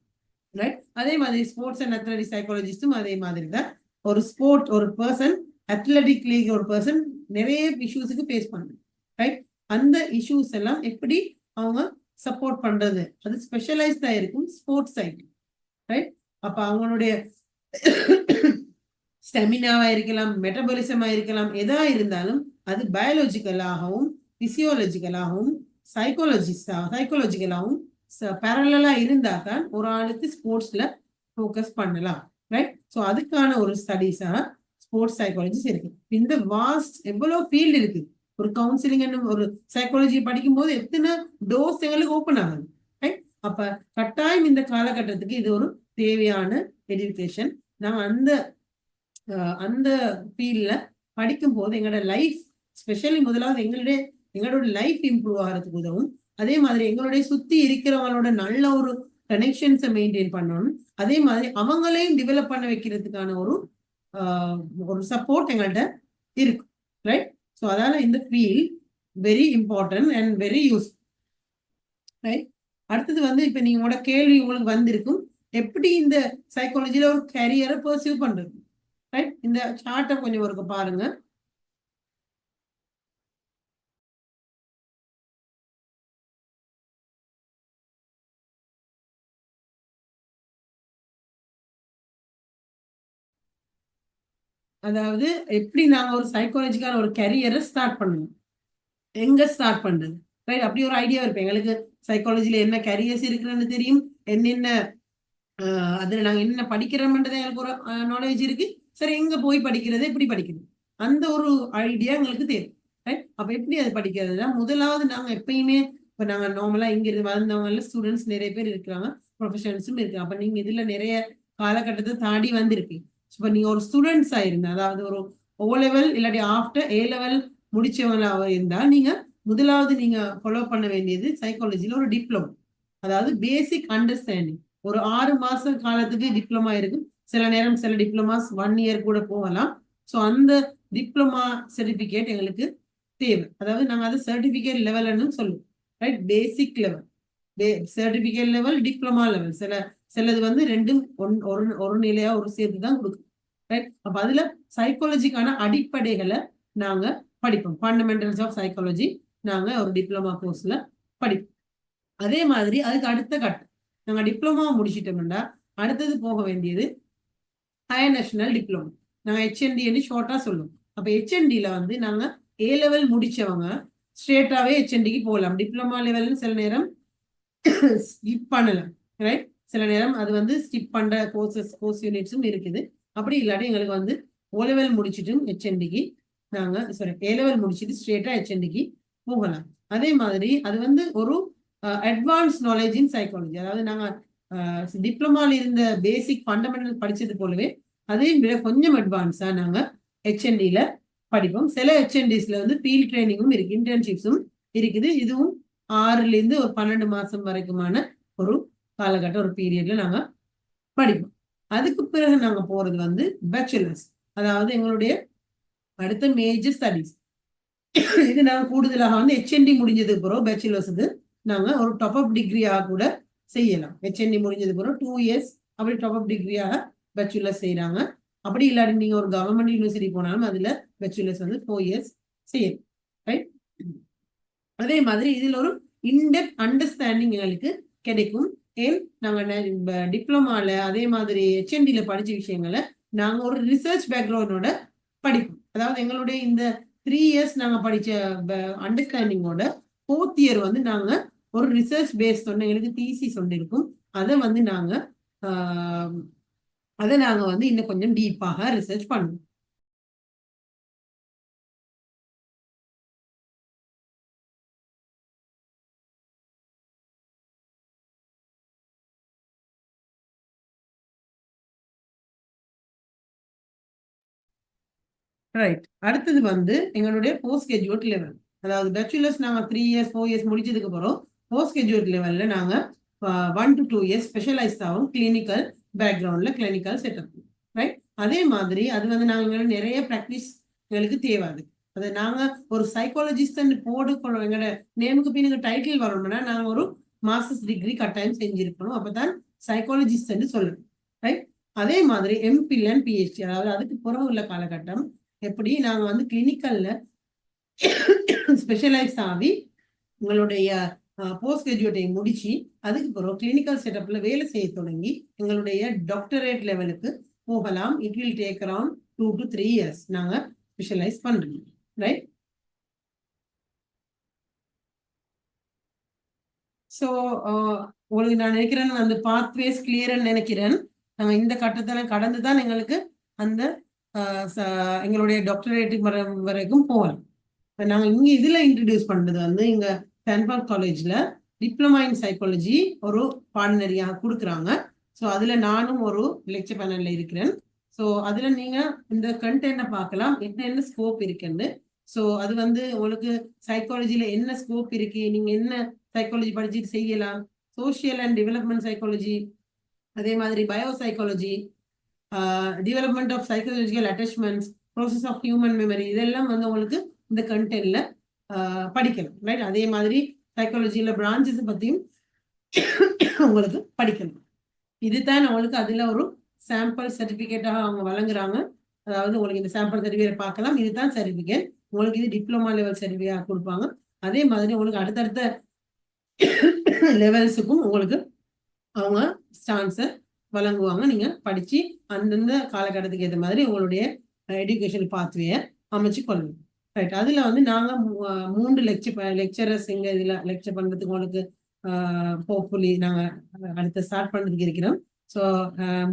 ரைட். அதே மாதிரி ஸ்போர்ட்ஸ் அண்ட் அத்லெட்டிக் சைக்காலஜிஸ்டும் அதே மாதிரி தான். ஒரு பர்சன் அத்லெட்டிக்லி ஒரு பர்சன் நிறைய இஷ்யூஸுக்கு ஃபேஸ் பண்ணுது, ரைட். அந்த இஷ்யூஸ் எல்லாம் எப்படி அவங்க சப்போர்ட் பண்றது, அது ஸ்பெஷலைஸ்டா இருக்கும் ஸ்போர்ட்ஸ் சைட், ரைட். அப்ப அவங்களுடைய ஸ்டெமினாவா இருக்கலாம், மெட்டபாலிசமா இருக்கலாம், எதா இருந்தாலும் அது பயாலஜிக்கலாகவும் பிசியோலஜிக்கலாகவும் சைக்காலஜிக்கலாகவும் பேரலா இருந்தா தான் ஒரு ஆளுக்கு ஸ்போர்ட்ஸ்ல ஃபோக்கஸ் பண்ணலாம், ரைட். ஸோ அதுக்கான ஒரு ஸ்டடிஸா ஸ்போர்ட்ஸ் சைக்காலஜிஸ் இருக்கு. இந்த வாஸ்ட் எவ்வளவு ஃபீல்டு இருக்கு, ஒரு கவுன்சிலிங் ஒரு சைக்காலஜி படிக்கும் போது எத்தனை டோர்ஸ் எங்களுக்கு ஓப்பன் ஆகுது, ரைட். அப்ப கட்டாயம் இந்த காலகட்டத்துக்கு இது ஒரு தேவையான எஜுகேஷன். நாங்க அந்த ஃபீல்ட்ல படிக்கும் போது எங்களோட லைஃப் ஸ்பெஷலி முதலாவது எங்களோட லைஃப் இம்ப்ரூவ் ஆகிறதுக்கு உதவும். அதே மாதிரி எங்களுடைய சுத்தி இருக்கிறவங்களோட நல்ல ஒரு கனெக்ஷன்ஸை மெயின்டைன் பண்ணணும். அதே மாதிரி அவங்களையும் டெவலப் பண்ண வைக்கிறதுக்கான ஒரு சப்போர்ட் எங்கள்கிட்ட இருக்கு, ரைட். ஸோ அதனால இந்த field very important and very useful, right. அடுத்தது வந்து இப்ப நீங்களோட கேள்வி உங்களுக்கு வந்திருக்கும், எப்படி இந்த சைக்காலஜில ஒரு கேரியரை பர்சியூ பண்றது, ரைட். இந்த சார்ட்டை கொஞ்சம் ஒரு பாருங்க. அதாவது எப்படி நாங்க ஒரு சைக்காலஜிக்கான ஒரு கரியரை ஸ்டார்ட் பண்ணுவோம், எங்க ஸ்டார்ட் பண்றது, ரைட். அப்படி ஒரு ஐடியா இருப்பேன், எங்களுக்கு சைக்காலஜில என்ன கரியர்ஸ் இருக்குன்னு தெரியும், என்னென்ன அதுல நாங்க என்ன படிக்கிறோம்ன்றது எனக்கு ஒரு நாலேஜ் இருக்கு, சரி எங்க போய் படிக்கிறது, எப்படி படிக்கிறது, அந்த ஒரு ஐடியா எங்களுக்கு தேவை, ரைட். அப்ப எப்படி அது படிக்கிறதுனா, முதலாவது நாங்க எப்பயுமே இப்ப நாங்க நார்மலா இங்க இருந்து வந்தவங்க ஸ்டூடெண்ட்ஸ் நிறைய பேர் இருக்கிறாங்க, ப்ரொஃபஷனல்ஸும் இருக்கு. அப்ப நீங்க இதுல நிறைய காலகட்டத்தை தாண்டி வந்திருப்பீங்க. இப்போ நீங்க ஒரு ஸ்டூடெண்ட்ஸா இருந்தா, அதாவது ஒரு ஓ லெவல் இல்லாட்டி ஆஃப்டர் ஏ லெவல் முடிச்சவங்களா இருந்தா, நீங்க முதலாவது நீங்க ஃபாலோ பண்ண வேண்டியது சைக்காலஜில ஒரு டிப்ளமோ, அதாவது பேசிக் அண்டர்ஸ்டாண்டிங். ஒரு 6 மாசம் காலத்துக்கு டிப்ளமா இருக்கும், சில நேரம் சில டிப்ளமாஸ் 1 இயர் கூட போகலாம். ஸோ அந்த டிப்ளமா சர்டிபிகேட் எங்களுக்கு தேவை. அதாவது நாங்க அது சர்டிபிகேட் லெவல்னு சொல்லுவோம், right. Basic level, certificate level, diploma level, சிலது வந்து ரெண்டும் ஒரு நிலையா ஒரு சேர்த்து தான் கொடுக்கும், ரைட். அப்ப அதுல சைக்காலஜிக்கான அடிப்படைகளை நாங்க படிப்போம், ஃபண்டமெண்டல்ஸ் ஆஃப் சைக்காலஜி நாங்க ஒரு டிப்ளமா கோர்ஸ்ல படிப்போம். அதே மாதிரி அதுக்கு அடுத்த கட்டம், நாங்க டிப்ளமா முடிச்சிட்டோம்னா அடுத்தது போக வேண்டியது ஹையர் நேஷனல் டிப்ளமா, நாங்க HND ஷார்ட்டா சொல்லுவோம். அப்ப HNDல வந்து நாங்க ஏ லெவல் முடிச்சவங்க ஸ்ட்ரெயிட்டாவே HNDக்கு போகலாம். டிப்ளமா லெவல் சில நேரம் ஸ்கிப் பண்ணலாம், ரைட். சில நேரம் அது வந்து ஸ்கிப் பண்ற கோர்ஸ் யூனிட்ஸும் இருக்குது. அப்படி இல்லாட்டி எங்களுக்கு வந்து ஓலெவல் முடிச்சுட்டும் ஹெச்என்டிக்கு நாங்கள் ஏலெவல் முடிச்சுட்டு ஸ்ட்ரெயிட்டாக ஹெச்என்டிக்கு போகலாம். அதே மாதிரி அது வந்து ஒரு அட்வான்ஸ் நாலேஜ் இன் சைக்காலஜி, அதாவது நாங்கள் டிப்ளமால இருந்த பேசிக் ஃபண்டமெண்டல் படிச்சது போலவே அதையும் விட கொஞ்சம் அட்வான்ஸாக நாங்கள் ஹெச்என்டியில் படிப்போம். சில ஹெச்என்டிஸ்ல வந்து ஃபீல்ட் ட்ரைனிங்கும் இருக்கு, இன்டர்ன்ஷிப்ஸும் இருக்குது. இதுவும் 6லேருந்து ஒரு 12 மாதம் வரைக்குமான ஒரு காலகட்டம், ஒரு பீரியட்ல நாங்கள் படிப்போம். அதுக்கு பிறகு நாங்கள் போறது வந்து பேச்சுலர்ஸ், அதாவது எங்களுடைய அடுத்த மேஜர் ஸ்டடீஸ். இது நாங்கள் கூடுதலாக வந்து ஹெச்என்டி முடிஞ்சதுக்கு பிறகு பேச்சுலர்ஸுக்கு நாங்கள் ஒரு டாப் அப் டிகிரியாக கூட செய்யலாம். ஹெச்என்டி முடிஞ்சதுக்கு பிறகு 2 இயர்ஸ் அப்படி டாப் அப் டிகிரியாக பேச்சுலர்ஸ் செய்கிறாங்க. அப்படி இல்லாட்டி நீங்க ஒரு கவர்மெண்ட் யூனிவர்சிட்டி போனாலும் அதுல பேச்சுலர்ஸ் வந்து 4 இயர்ஸ் செய்யணும், ரைட்? அதே மாதிரி இதுல ஒரு இன்டெப்த் அண்டர்ஸ்டாண்டிங் எங்களுக்கு கிடைக்கும். ஏன் நாங்க டிப்ளமால அதே மாதிரி ஹெச்என்டில படிச்ச விஷயங்களை நாங்க ஒரு ரிசர்ச் பேக்ரவுண்டோட படிப்போம். அதாவது எங்களுடைய இந்த 3 இயர்ஸ் நாங்க படிச்ச அண்டர்ஸ்டாண்டிங்கோட 4th இயர் வந்து நாங்க ஒரு ரிசர்ச் பேஸ்ட் ஒன்று எங்களுக்கு தீசிஸ் ஒன்று இருக்கும். அதை வந்து நாங்க வந்து இன்னும் கொஞ்சம் டீப்பாக ரிசர்ச் பண்ணுவோம். ரைட், அடுத்தது வந்து எங்களுடைய போஸ்ட் கிராஜுவேட் லெவல். அதாவது பேச்சுலர்ஸ் நாங்கள் 3 இயர்ஸ் 4 இயர்ஸ் முடிச்சதுக்கு அப்புறம் போஸ்ட் கிராஜுவேட் லெவல்ல நாங்கள் 1 to 2 இயர்ஸ் ஸ்பெஷலைஸ் ஆகும் கிளினிக்கல் பேக்ரவுண்ட்ல கிளினிக்கல் செட்டப், ரைட்? அதே மாதிரி அது வந்து நாங்கள் நிறைய ப்ராக்டிஸ் எங்களுக்கு தேவாது. அது நாங்கள் ஒரு சைக்காலஜிஸ்ட் போட்டுக்கொள்ளும், எங்களோட நேமுக்கு பின்னுக்கு டைட்டில் வரணும்னா நாங்கள் ஒரு மாஸ்டர்ஸ் டிகிரி கட்டாயம் செஞ்சிருக்கணும், அப்பதான் சைக்காலஜிஸ்ட் சொல்லணும், ரைட்? அதே மாதிரி எம்பில் அண்ட் பிஹெச்டி, அதாவது அதுக்கு புறம் உள்ள காலகட்டம் எப்படி நாங்கள் வந்து கிளினிக்கல்ல ஸ்பெஷலைஸ் ஆகி உங்களுடைய போஸ்ட் கிராஜுவேட்டை முடிச்சு அதுக்கு பிறகு கிளினிக்கல் செட்டப்ல வேலை செய்ய தொடங்கி எங்களுடைய டாக்டரேட் லெவலுக்கு போகலாம். It will take around 2 to 3 years நாங்க ஸ்பெஷலைஸ் பண்றோம், ரைட்? ஸோ உங்களுக்கு நான் நினைக்கிறேன் அந்த பாத்வேஸ் கிளியர்ன்னு நினைக்கிறேன். நாங்கள் இந்த கட்டத்தில் கடந்து தான் எங்களுக்கு அந்த எங்களுடைய டாக்டரேட்டுக்கு வரைக்கும் போகலாம். நாங்கள் இங்கே இதில் இன்ட்ரடியூஸ் பண்ணுறது வந்து இங்கே ஸ்டான்ஃபோர்ட் காலேஜில் டிப்ளமா இன் சைக்காலஜி ஒரு பாடநெறியாக கொடுக்குறாங்க. ஸோ அதில் நானும் ஒரு லெக்சர் பேனலில் இருக்கிறேன். ஸோ அதில் நீங்கள் இந்த கண்டென்ட்டை பார்க்கலாம், என்ன ஸ்கோப் இருக்குன்னு. ஸோ அது வந்து உங்களுக்கு சைக்காலஜியில் என்ன ஸ்கோப் இருக்கு, நீங்கள் என்ன சைக்காலஜி படிச்சுட்டு செய்யலாம், சோஷியல் அண்ட் டெவலப்மெண்ட் சைக்காலஜி, அதே மாதிரி bio psychology, development of psychological attachments, process of human memory, இதெல்லாம் வந்து உங்களுக்கு இந்த கண்டென்ட்ல படிக்கணும், ரைட்? அதே மாதிரி சைக்காலஜியில பிரான்ச்சஸ் பத்தியும் உங்களுக்கு படிக்கணும். இதுதான் உங்களுக்கு அதுல ஒரு சாம்பிள் சர்டிபிகேட்டாக அவங்க வழங்குறாங்க. அதாவது உங்களுக்கு இந்த சாம்பிள் சர்டிபிகேட் பார்க்கலாம், இதுதான் சர்டிபிகேட். உங்களுக்கு இது டிப்ளமா லெவல் சர்டிபிகேட் கொடுப்பாங்க. அதே மாதிரி உங்களுக்கு அடுத்தடுத்த லெவல்ஸுக்கும் உங்களுக்கு அவங்க ஸ்டான்ஸை வழங்குவாங்க. நீங்க படிச்சு அந்தந்த காலகட்டத்துக்கு ஏற்ற மாதிரி உங்களுடைய எஜுகேஷன் பாத்வேயை அமைச்சு கொள்ளணும், ரைட்? அதுல வந்து நாங்க 3 லெக்சரர்ஸ் இங்க இதுல லெக்சர் பண்றதுக்கு உங்களுக்கு ஹோப்ஃபுல்லி நாங்க அடுத்த ஸ்டார்ட் பண்றதுக்கு இருக்கிறோம். ஸோ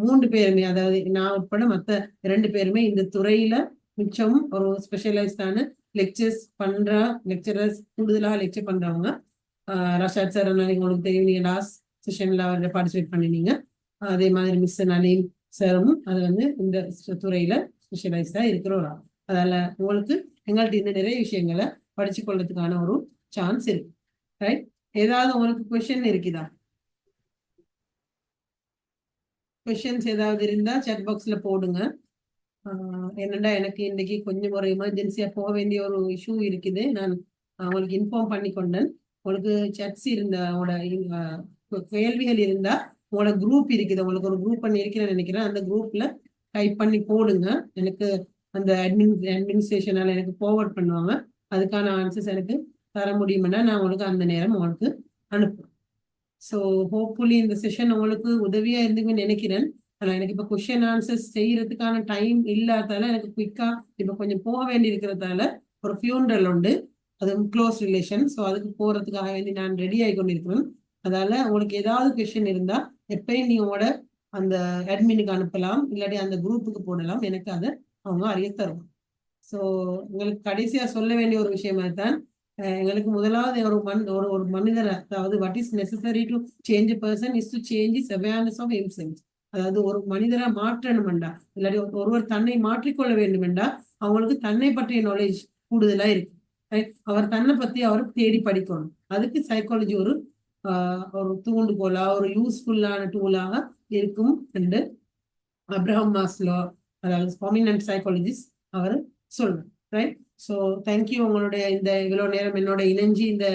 3 பேருமே, அதாவது நான் உட்பட மற்ற 2 பேருமே இந்த துறையில மிச்சமும் ஒரு ஸ்பெஷலைஸ்டான லெக்சர்ஸ் பண்ற லெக்சரர்ஸ், கூடுதலாக லெக்சர் பண்றவங்க. ரஷாத் சார் உங்களுக்கு தெரியும், நீங்க லாஸ்ட் செஷன்ல அவரை பார்ட்டிசிபேட் பண்ணினீங்க. அதே மாதிரி மிஸ் நலீம் சாரும் அது வந்து இந்த துறையில ஸ்பெஷலைஸ்டா இருக்கிற ஒரு ஆள். அதால உங்களுக்கு எங்கள்கிட்ட இந்த நிறைய விஷயங்களை படிச்சு கொள்றதுக்கான ஒரு சான்ஸ் இருக்கு, ரைட்? ஏதாவது உங்களுக்கு கொஸ்டின் இருக்குதா? கொஸ்டின்ஸ் ஏதாவது இருந்தா சாட் பாக்ஸ்ல போடுங்க. என்னடா எனக்கு இன்னைக்கு கொஞ்சம் ஒரு எமர்ஜென்சியா போக வேண்டிய ஒரு இஷ்யூ இருக்குது, நான் உங்களுக்கு இன்ஃபார்ம் பண்ணி கொண்டேன். உங்களுக்கு சட்ஸ் இருந்தா, கேள்விகள் இருந்தா உங்களோட குரூப் இருக்குது, உங்களுக்கு ஒரு குரூப் பண்ணி இருக்கிறேன்னு நினைக்கிறேன், அந்த குரூப்ல டைப் பண்ணி போடுங்க. எனக்கு அந்த அட்மினிஸ்ட்ரேஷனால எனக்கு ஃபார்வர்ட் பண்ணுவாங்க. அதுக்கான ஆன்சர்ஸ் எனக்கு தர முடியும்னா நான் உங்களுக்கு அந்த நேரம் உங்களுக்கு அனுப்புவேன். ஸோ ஹோப்ஃபுல்லி இந்த செஷன் உங்களுக்கு உதவியா இருந்துக்குன்னு நினைக்கிறேன். ஆனால் எனக்கு இப்போ கொஸ்டின் ஆன்சர்ஸ் செய்யறதுக்கான டைம் இல்லாதால எனக்கு குயிக்கா இப்போ கொஞ்சம் போக வேண்டி இருக்கிறதால ஒரு ஃபியூனரல் உண்டு, அது க்ளோஸ் ரிலேஷன். ஸோ அதுக்கு போறதுக்காக வேண்டி நான் ரெடி ஆகி கொண்டிருக்கிறேன். அதால உங்களுக்கு ஏதாவது கொஸ்டின் இருந்தா எப்பயும் நீ உங்களோட அந்த அட்மினுக்கு அனுப்பலாம், இல்லாட்டி அந்த குரூப்புக்கு போடலாம். எனக்கு அதை அவங்க அறிய தரும். ஸோ உங்களுக்கு கடைசியா சொல்ல வேண்டிய ஒரு விஷயமா தான், எங்களுக்கு முதலாவது ஒரு மனிதரை, அதாவது what is necessary to change person is to change is awareness of himself. அதாவது ஒரு மனிதரை மாற்றணுமெண்டா, இல்லாட்டி ஒருவர் தன்னை மாற்றிக்கொள்ள வேண்டுமெண்டா அவங்களுக்கு தன்னை பற்றிய நாலேஜ் கூடுதலா இருக்கு. அவர் தன்னை பத்தி அவர் தேடி படிக்கணும். அதுக்கு சைக்காலஜி ஒரு தூண்டுகோலா, ஒரு யூஸ்ஃபுல்லான டூலாக இருக்கும் என்று அப்ரஹாம் மாஸ்லோ, அதாவது ப்ராமினன்ட் சைக்காலஜிஸ்ட், அவர் சொல்றார். ரைட். So thank you. உங்களுடைய இந்த இவ்வளவு நேரம் என்னோட இணைஞ்சு இந்த